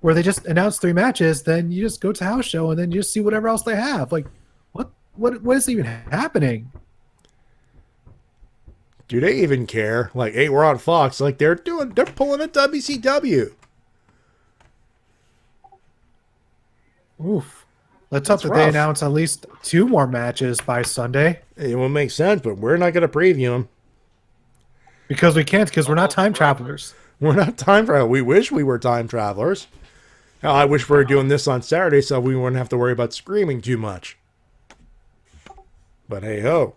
where they just announce 3 matches, then you just go to house show, and then you just see whatever else they have. Like, what is even happening? Do they even care? Like, hey, we're on Fox. Like, they're pulling a WCW. Oof. Let's hope that they announce at least 2 more matches by Sunday. It will make sense, but we're not going to preview them. Because we can't, because we're not time travelers. We're not time travelers. We wish we were time travelers. Hell, I wish we were doing this on Saturday so we wouldn't have to worry about screaming too much. But hey ho.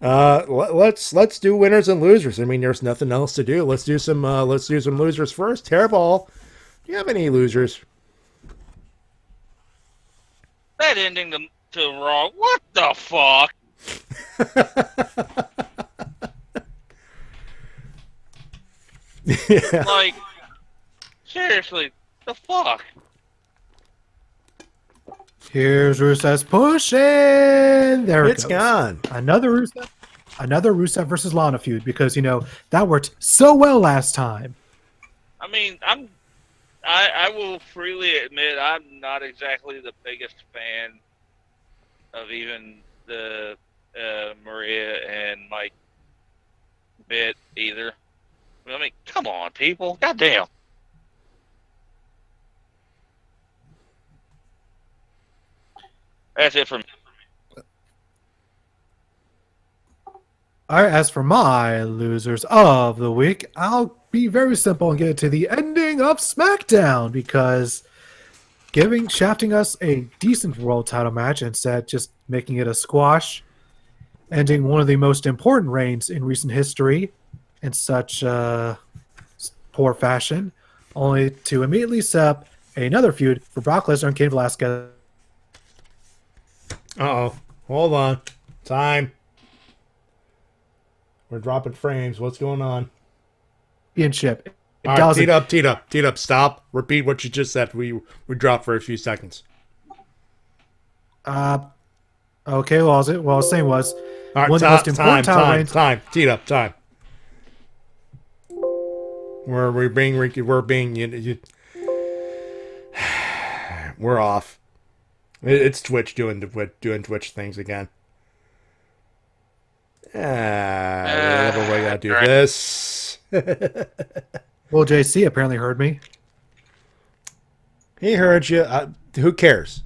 Let's do winners and losers. I mean, there's nothing else to do. Let's do some losers first. Hairball, do you have any losers? That ending to Raw. What the fuck? Yeah. Like, seriously, the fuck? Here's Rusev's pushing. There it It's goes. gone. Another Rusev versus Lana feud because that worked so well last time. I mean, I will freely admit I'm not exactly the biggest fan of even the Maria and Mike bit either. I mean, come on, people. Goddamn. That's it for me. All right, as for my losers of the week, I'll be very simple and get to the ending of SmackDown because shafting us a decent world title match instead just making it a squash, ending one of the most important reigns in recent history in such poor fashion, only to immediately set up another feud for Brock Lesnar and Cain Velasquez. Uh-oh. Hold on. Time. We're dropping frames. What's going on? Championship. All right, teed up. Stop. Repeat what you just said. We dropped for a few seconds. Okay, well, what I was saying was all right, one of the most important title reigns. Time. Teed up. Time. We're off. It's Twitch doing Twitch things again. We gotta do this. Well, JC apparently heard me. He heard you. Who cares?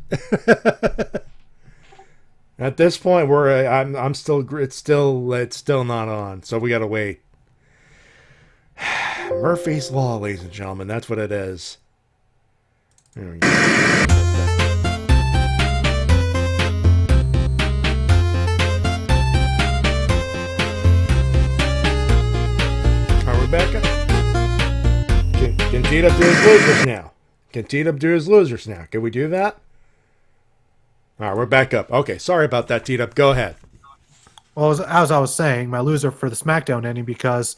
At this point, I'm still. It's still not on. So we gotta wait. Murphy's Law, ladies and gentlemen. That's what it is. There we go. Rebecca? Can T-Dub do his losers now? Can we do that? All right, we're back up. Okay, sorry about that, T-Dub. Go ahead. Well, as I was saying, my loser for the SmackDown ending because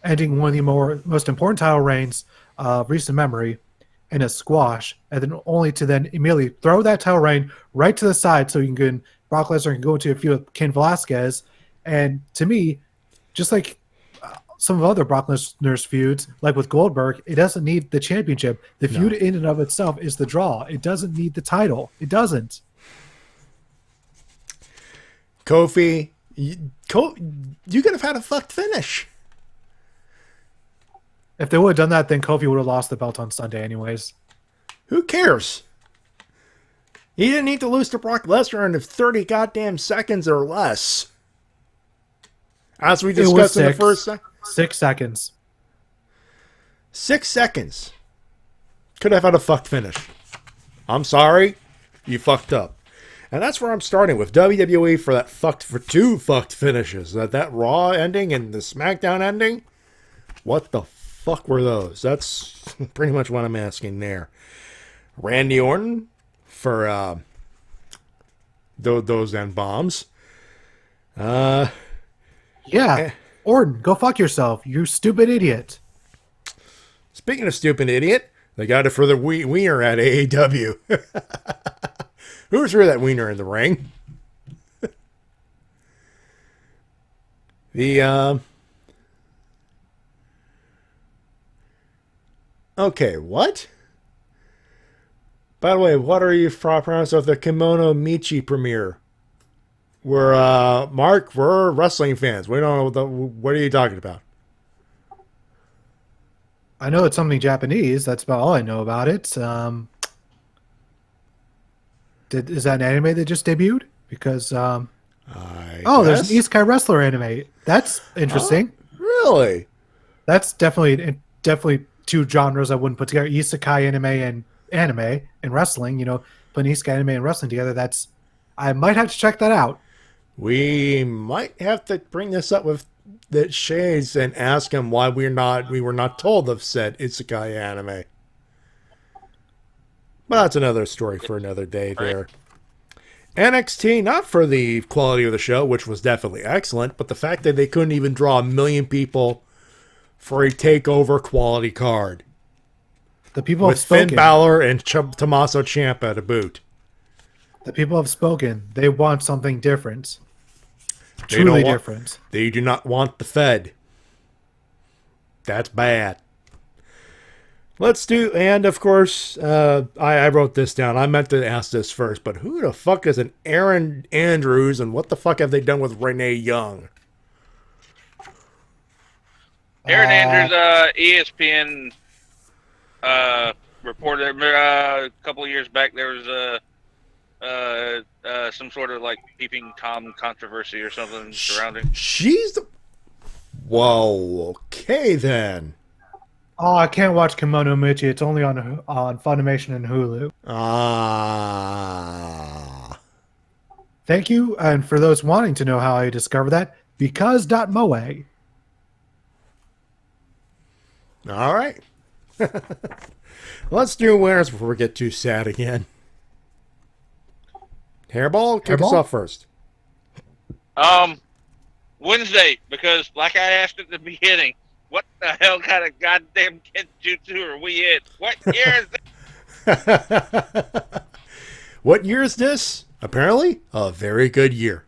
ending one of the most important title reigns of recent memory in a squash, and then only to then immediately throw that title reign right to the side so Brock Lesnar can go into a feud with Cain Velasquez. And to me, just like some of other Brock Lesnar's feuds, like with Goldberg, it doesn't need the championship. The feud in and of itself is the draw. It doesn't need the title. It doesn't. Kofi, you could have had a fucked finish. If they would have done that, then Kofi would have lost the belt on Sunday anyways. Who cares? He didn't need to lose to Brock Lesnar in 30 goddamn seconds or less. As we discussed in the first 6 seconds. 6 seconds. Could have had a fucked finish. I'm sorry. You fucked up. And that's where I'm starting with WWE for two fucked finishes. That Raw ending and the SmackDown ending. What the fuck were those? That's pretty much what I'm asking there. Randy Orton for those end bombs. Yeah. Orton, go fuck yourself, you stupid idiot. Speaking of stupid idiot, they got it for the wiener at AEW. Who threw that wiener in the ring? Okay, what? By the way, what are you proud of the Kimono Michi premiere? Mark, we're wrestling fans. We don't know what are you talking about? I know it's something Japanese. That's about all I know about it. Is that an anime that just debuted? Because there's an Isekai Wrestler anime. That's interesting. Really? That's definitely two genres I wouldn't put together: Isekai anime and wrestling. You know, putting Isekai anime and wrestling together. I might have to check that out. We might have to bring this up with the Shades and ask him why we were not told of said Isekai anime. But that's another story for another day there. NXT, not for the quality of the show, which was definitely excellent, but the fact that they couldn't even draw 1 million people for a takeover quality card. The people with have spoken. Finn Balor and Tommaso Ciampa to boot. The people have spoken. They want something different. Truly different. They do not want the Fed. That's bad. And of course, I wrote this down. I meant to ask this first, but who the fuck is an Aaron Andrews, and what the fuck have they done with Renee Young? Aaron Andrews, ESPN reported a couple of years back there was some sort of like peeping Tom controversy or something surrounding. Whoa, okay then. Oh, I can't watch Kimono Michi. It's only on Funimation and Hulu. Thank you. And for those wanting to know how I discovered that, because.moe. All right. Let's do winners before we get too sad again. Hairball, kick us off first. Wednesday, because like I asked at the beginning, what the hell kind of goddamn Kenjutsu are we in? What year is this? What year is this? Apparently, a very good year.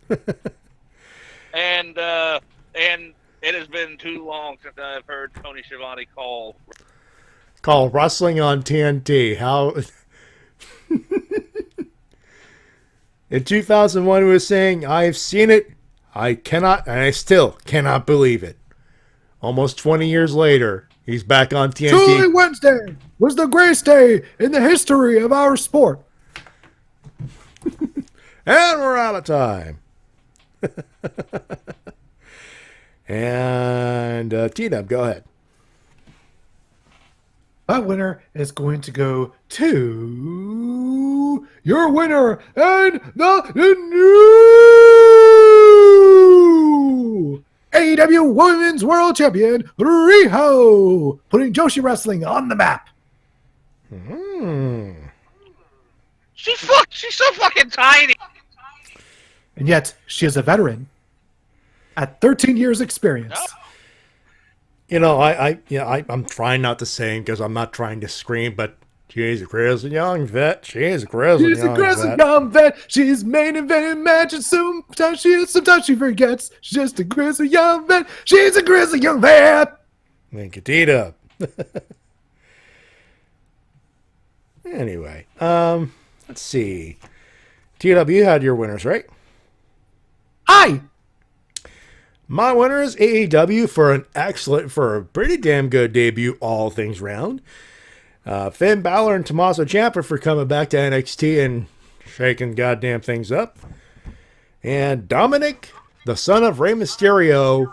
And it has been too long since I've heard Tony Schiavone call wrestling on TNT. How in 2001 he was saying, "I've seen it. I cannot, and I still cannot believe it." Almost 20 years later, he's back on TNT. Truly Wednesday was the greatest day in the history of our sport. And we're out of time. And T-Dub, go ahead. My winner is going to go to your winner and the new AEW Women's World Champion, Riho, putting Joshi Wrestling on the map. She's so fucking tiny. And yet, she is a veteran at 13 years experience. You know, I'm trying not to sing because I'm not trying to scream, but she's a grizzly young vet. She's a grizzly young vet. She's main event match, and sometimes she forgets. She's just a grizzly young vet. She's a grizzly young vet. Thank you, Tita. Anyway, let's see. TW, you had your winners, right? Hi. My winner is AEW for a pretty damn good debut, all things round. Finn Balor and Tommaso Ciampa for coming back to NXT and shaking goddamn things up. And Dominic, the son of Rey Mysterio,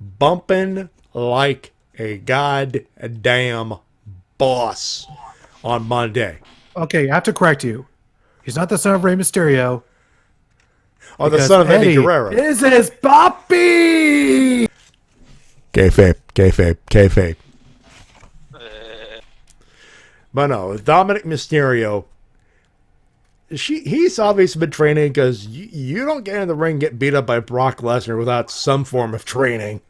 bumping like a goddamn boss on Monday. Okay, I have to correct you. He's not the son of Rey Mysterio. Oh, the son of Eddie Guerrero. Is his Poppy? Kayfabe. But no, Dominic Mysterio, he's obviously been training because you don't get in the ring and get beat up by Brock Lesnar without some form of training.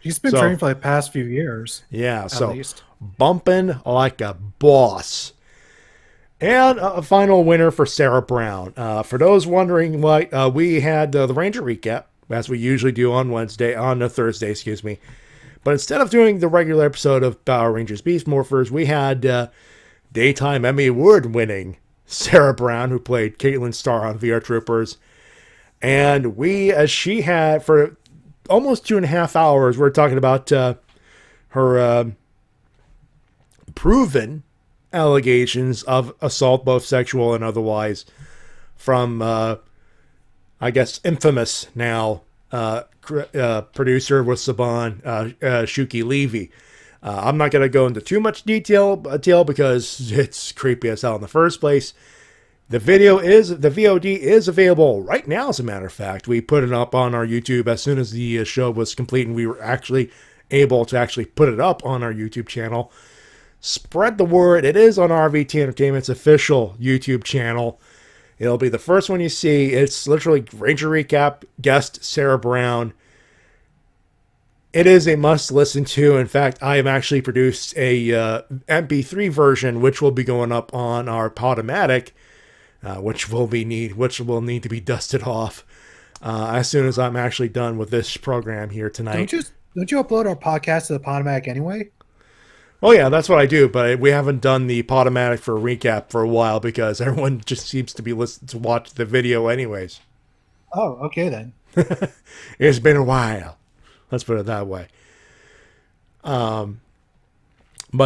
He's been training for the past few years. Yeah, at so least. Bumping like a boss. And a final winner for Sarah Brown. For those wondering why, we had the Ranger recap, as we usually do on Thursday, excuse me. But instead of doing the regular episode of Power Rangers Beast Morphers, we had Daytime Emmy Award winning Sarah Brown, who played Caitlin Starr on VR Troopers. And as she had, for almost 2.5 hours, we're talking about her proven allegations of assault, both sexual and otherwise, from, I guess, infamous now producer with Saban, Shuki Levy. I'm not going to go into too much detail because it's creepy as hell in the first place. The VOD is available right now, as a matter of fact. We put it up on our YouTube as soon as the show was complete, and we were actually able to actually put it up on our YouTube channel. Spread the word. It is on RVT Entertainment's official YouTube channel. It'll be the first one you see. It's literally Ranger Recap, guest Sarah Brown. It is a must listen to. In fact, I have actually produced a MP3 version, which will be going up on our Podomatic, which will need to be dusted off as soon as I'm actually done with this program here tonight. Don't you upload our podcast to the Podomatic anyway? Oh yeah, that's what I do, but we haven't done the Podomatic for a recap for a while because everyone just seems to be listening to watch the video anyways. Oh, okay then. It's been a while. Let's put it that way. But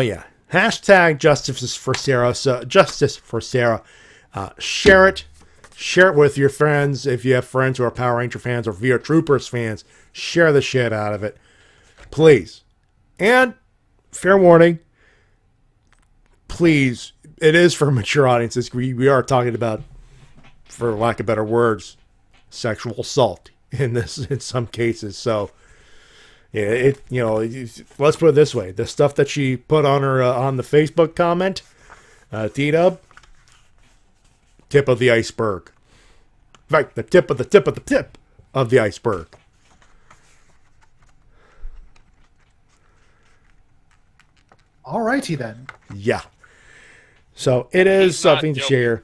yeah, hashtag justice for Sarah. So justice for Sarah. Share it. Share it with your friends. If you have friends who are Power Ranger fans or VR Troopers fans, share the shit out of it, please. And fair warning, please. It is for mature audiences. We are talking about, for lack of better words, sexual assault in some cases. So. Yeah, let's put it this way: the stuff that she put on her on the Facebook comment, T-Dub, tip of the iceberg. In fact, the tip of the tip of the tip of the iceberg. Alrighty then. Yeah. So it is something to share,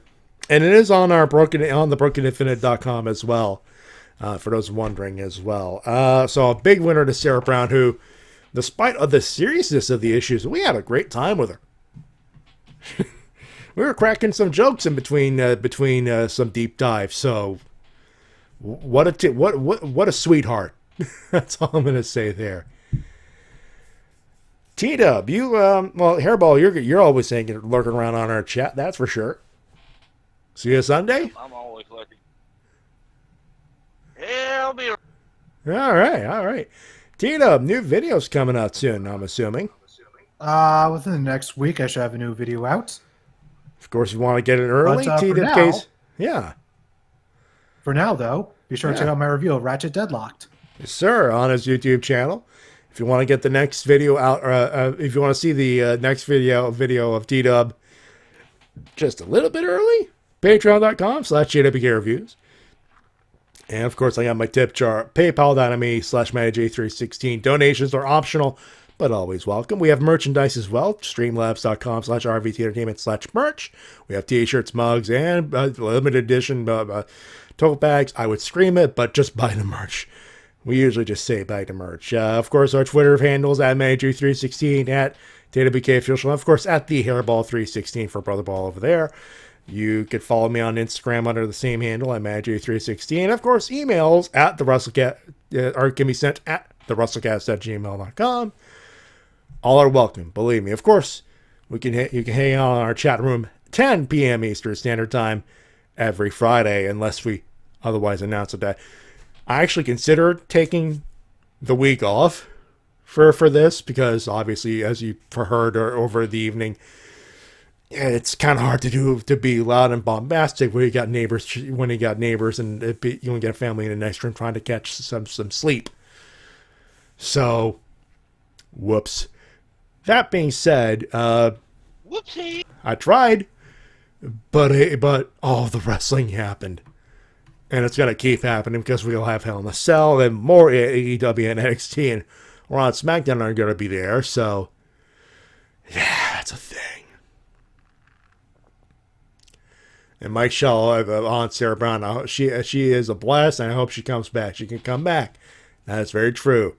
and it is on our the BrokenInfinite.com as well. For those wondering as well. So a big winner to Sarah Brown, who, despite the seriousness of the issues, we had a great time with her. We were cracking some jokes in between some deep dives. So what a sweetheart. That's all I'm going to say there. T-Dub, you Hairball, you're always saying you're lurking around on our chat. That's for sure. See you Sunday. I'm always looking. Yeah, I'll be. All right. T-Dub, new videos coming out soon, I'm assuming. Within the next week, I should have a new video out. Of course, you want to get it early, T-Dub case. Yeah. For now, though, be sure to check out my review of Ratchet Deadlocked. Yes, sir, on his YouTube channel. If you want to get the next video out, if you want to see the next video of T-Dub just a little bit early, patreon.com/JWK Reviews. And, of course, I got my tip jar, paypal.me/MattyJ316. Donations are optional, but always welcome. We have merchandise as well, streamlabs.com/RVT Entertainment/merch. We have t-shirts, mugs, and limited edition tote bags. I would stream it, but just buy the merch. We usually just say buy the merch. Of course, our Twitter handles at MattyJ316, at TWK Official, and, of course, at the Hairball316 for Brother Ball over there. You could follow me on Instagram under the same handle at MattyJ316. And, of course, emails at the WrestleCast, or can be sent at thewrestlecast@gmail.com. All are welcome, believe me. Of course, you can hang out on our chat room 10 p.m. Eastern Standard Time every Friday, unless we otherwise announce it. I actually considered taking the week off for this because, obviously, as you heard over the evening, it's kind of hard to be loud and bombastic when you got neighbors and you get a family in the next room trying to catch some sleep. So, whoops. That being said, whoopsie. I tried, but all the wrestling happened, and it's gonna keep happening because we'll have Hell in a Cell and more AEW and NXT, and Raw and SmackDown are gonna be there. So, yeah, that's a thing. And Mike Shell on Sarah Brown, she is a blast, and I hope she comes back. She can come back. That is very true.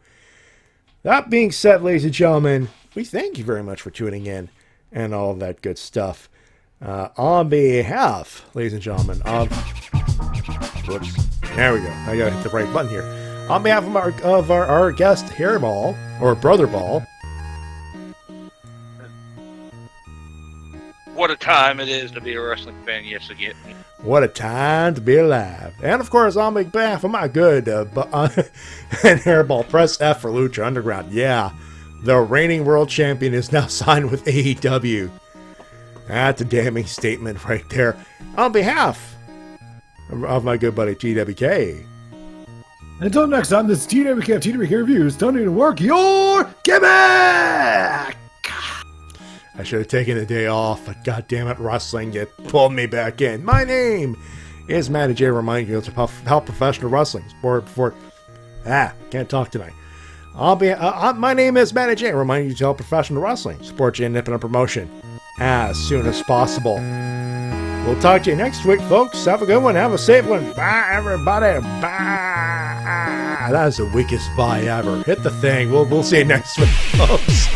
That being said, ladies and gentlemen, we thank you very much for tuning in and all of that good stuff. On behalf, ladies and gentlemen, of... Whoops. There we go. I gotta hit the right button here. On behalf of our guest, Hairball, or Brother Ball. What a time it is to be a wrestling fan, yes again. What a time to be alive. And of course, on behalf of my good and Hairball, press F for Lucha Underground. Yeah, the reigning world champion is now signed with AEW. That's a damning statement right there. On behalf of my good buddy TWK. Until next time, this is TWK of TWK Reviews. Don't need to work your gimmick! I should have taken the day off, but goddammit, wrestling, you pulled me back in. My name is Matty Jay, reminding you to help professional wrestling. Can't talk tonight. My name is Matty Jay, reminding you to help professional wrestling. Support your independent promotion as soon as possible. We'll talk to you next week, folks. Have a good one. Have a safe one. Bye, everybody. Bye. That is the weakest bye ever. Hit the thing. We'll see you next week, folks.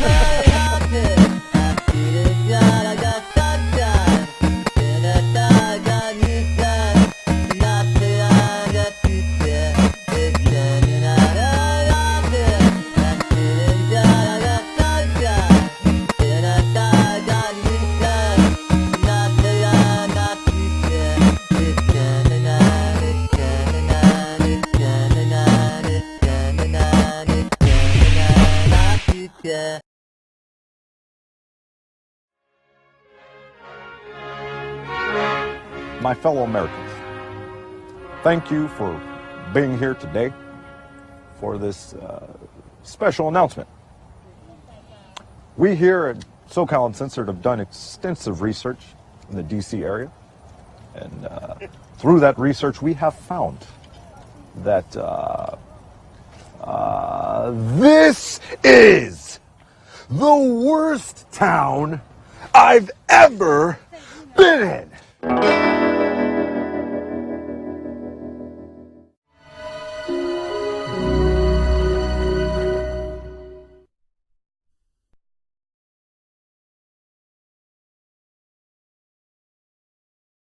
My fellow Americans, thank you for being here today for this special announcement. We here at SoCal Uncensored have done extensive research in the DC area, and through that research we have found that this is the worst town I've ever been in.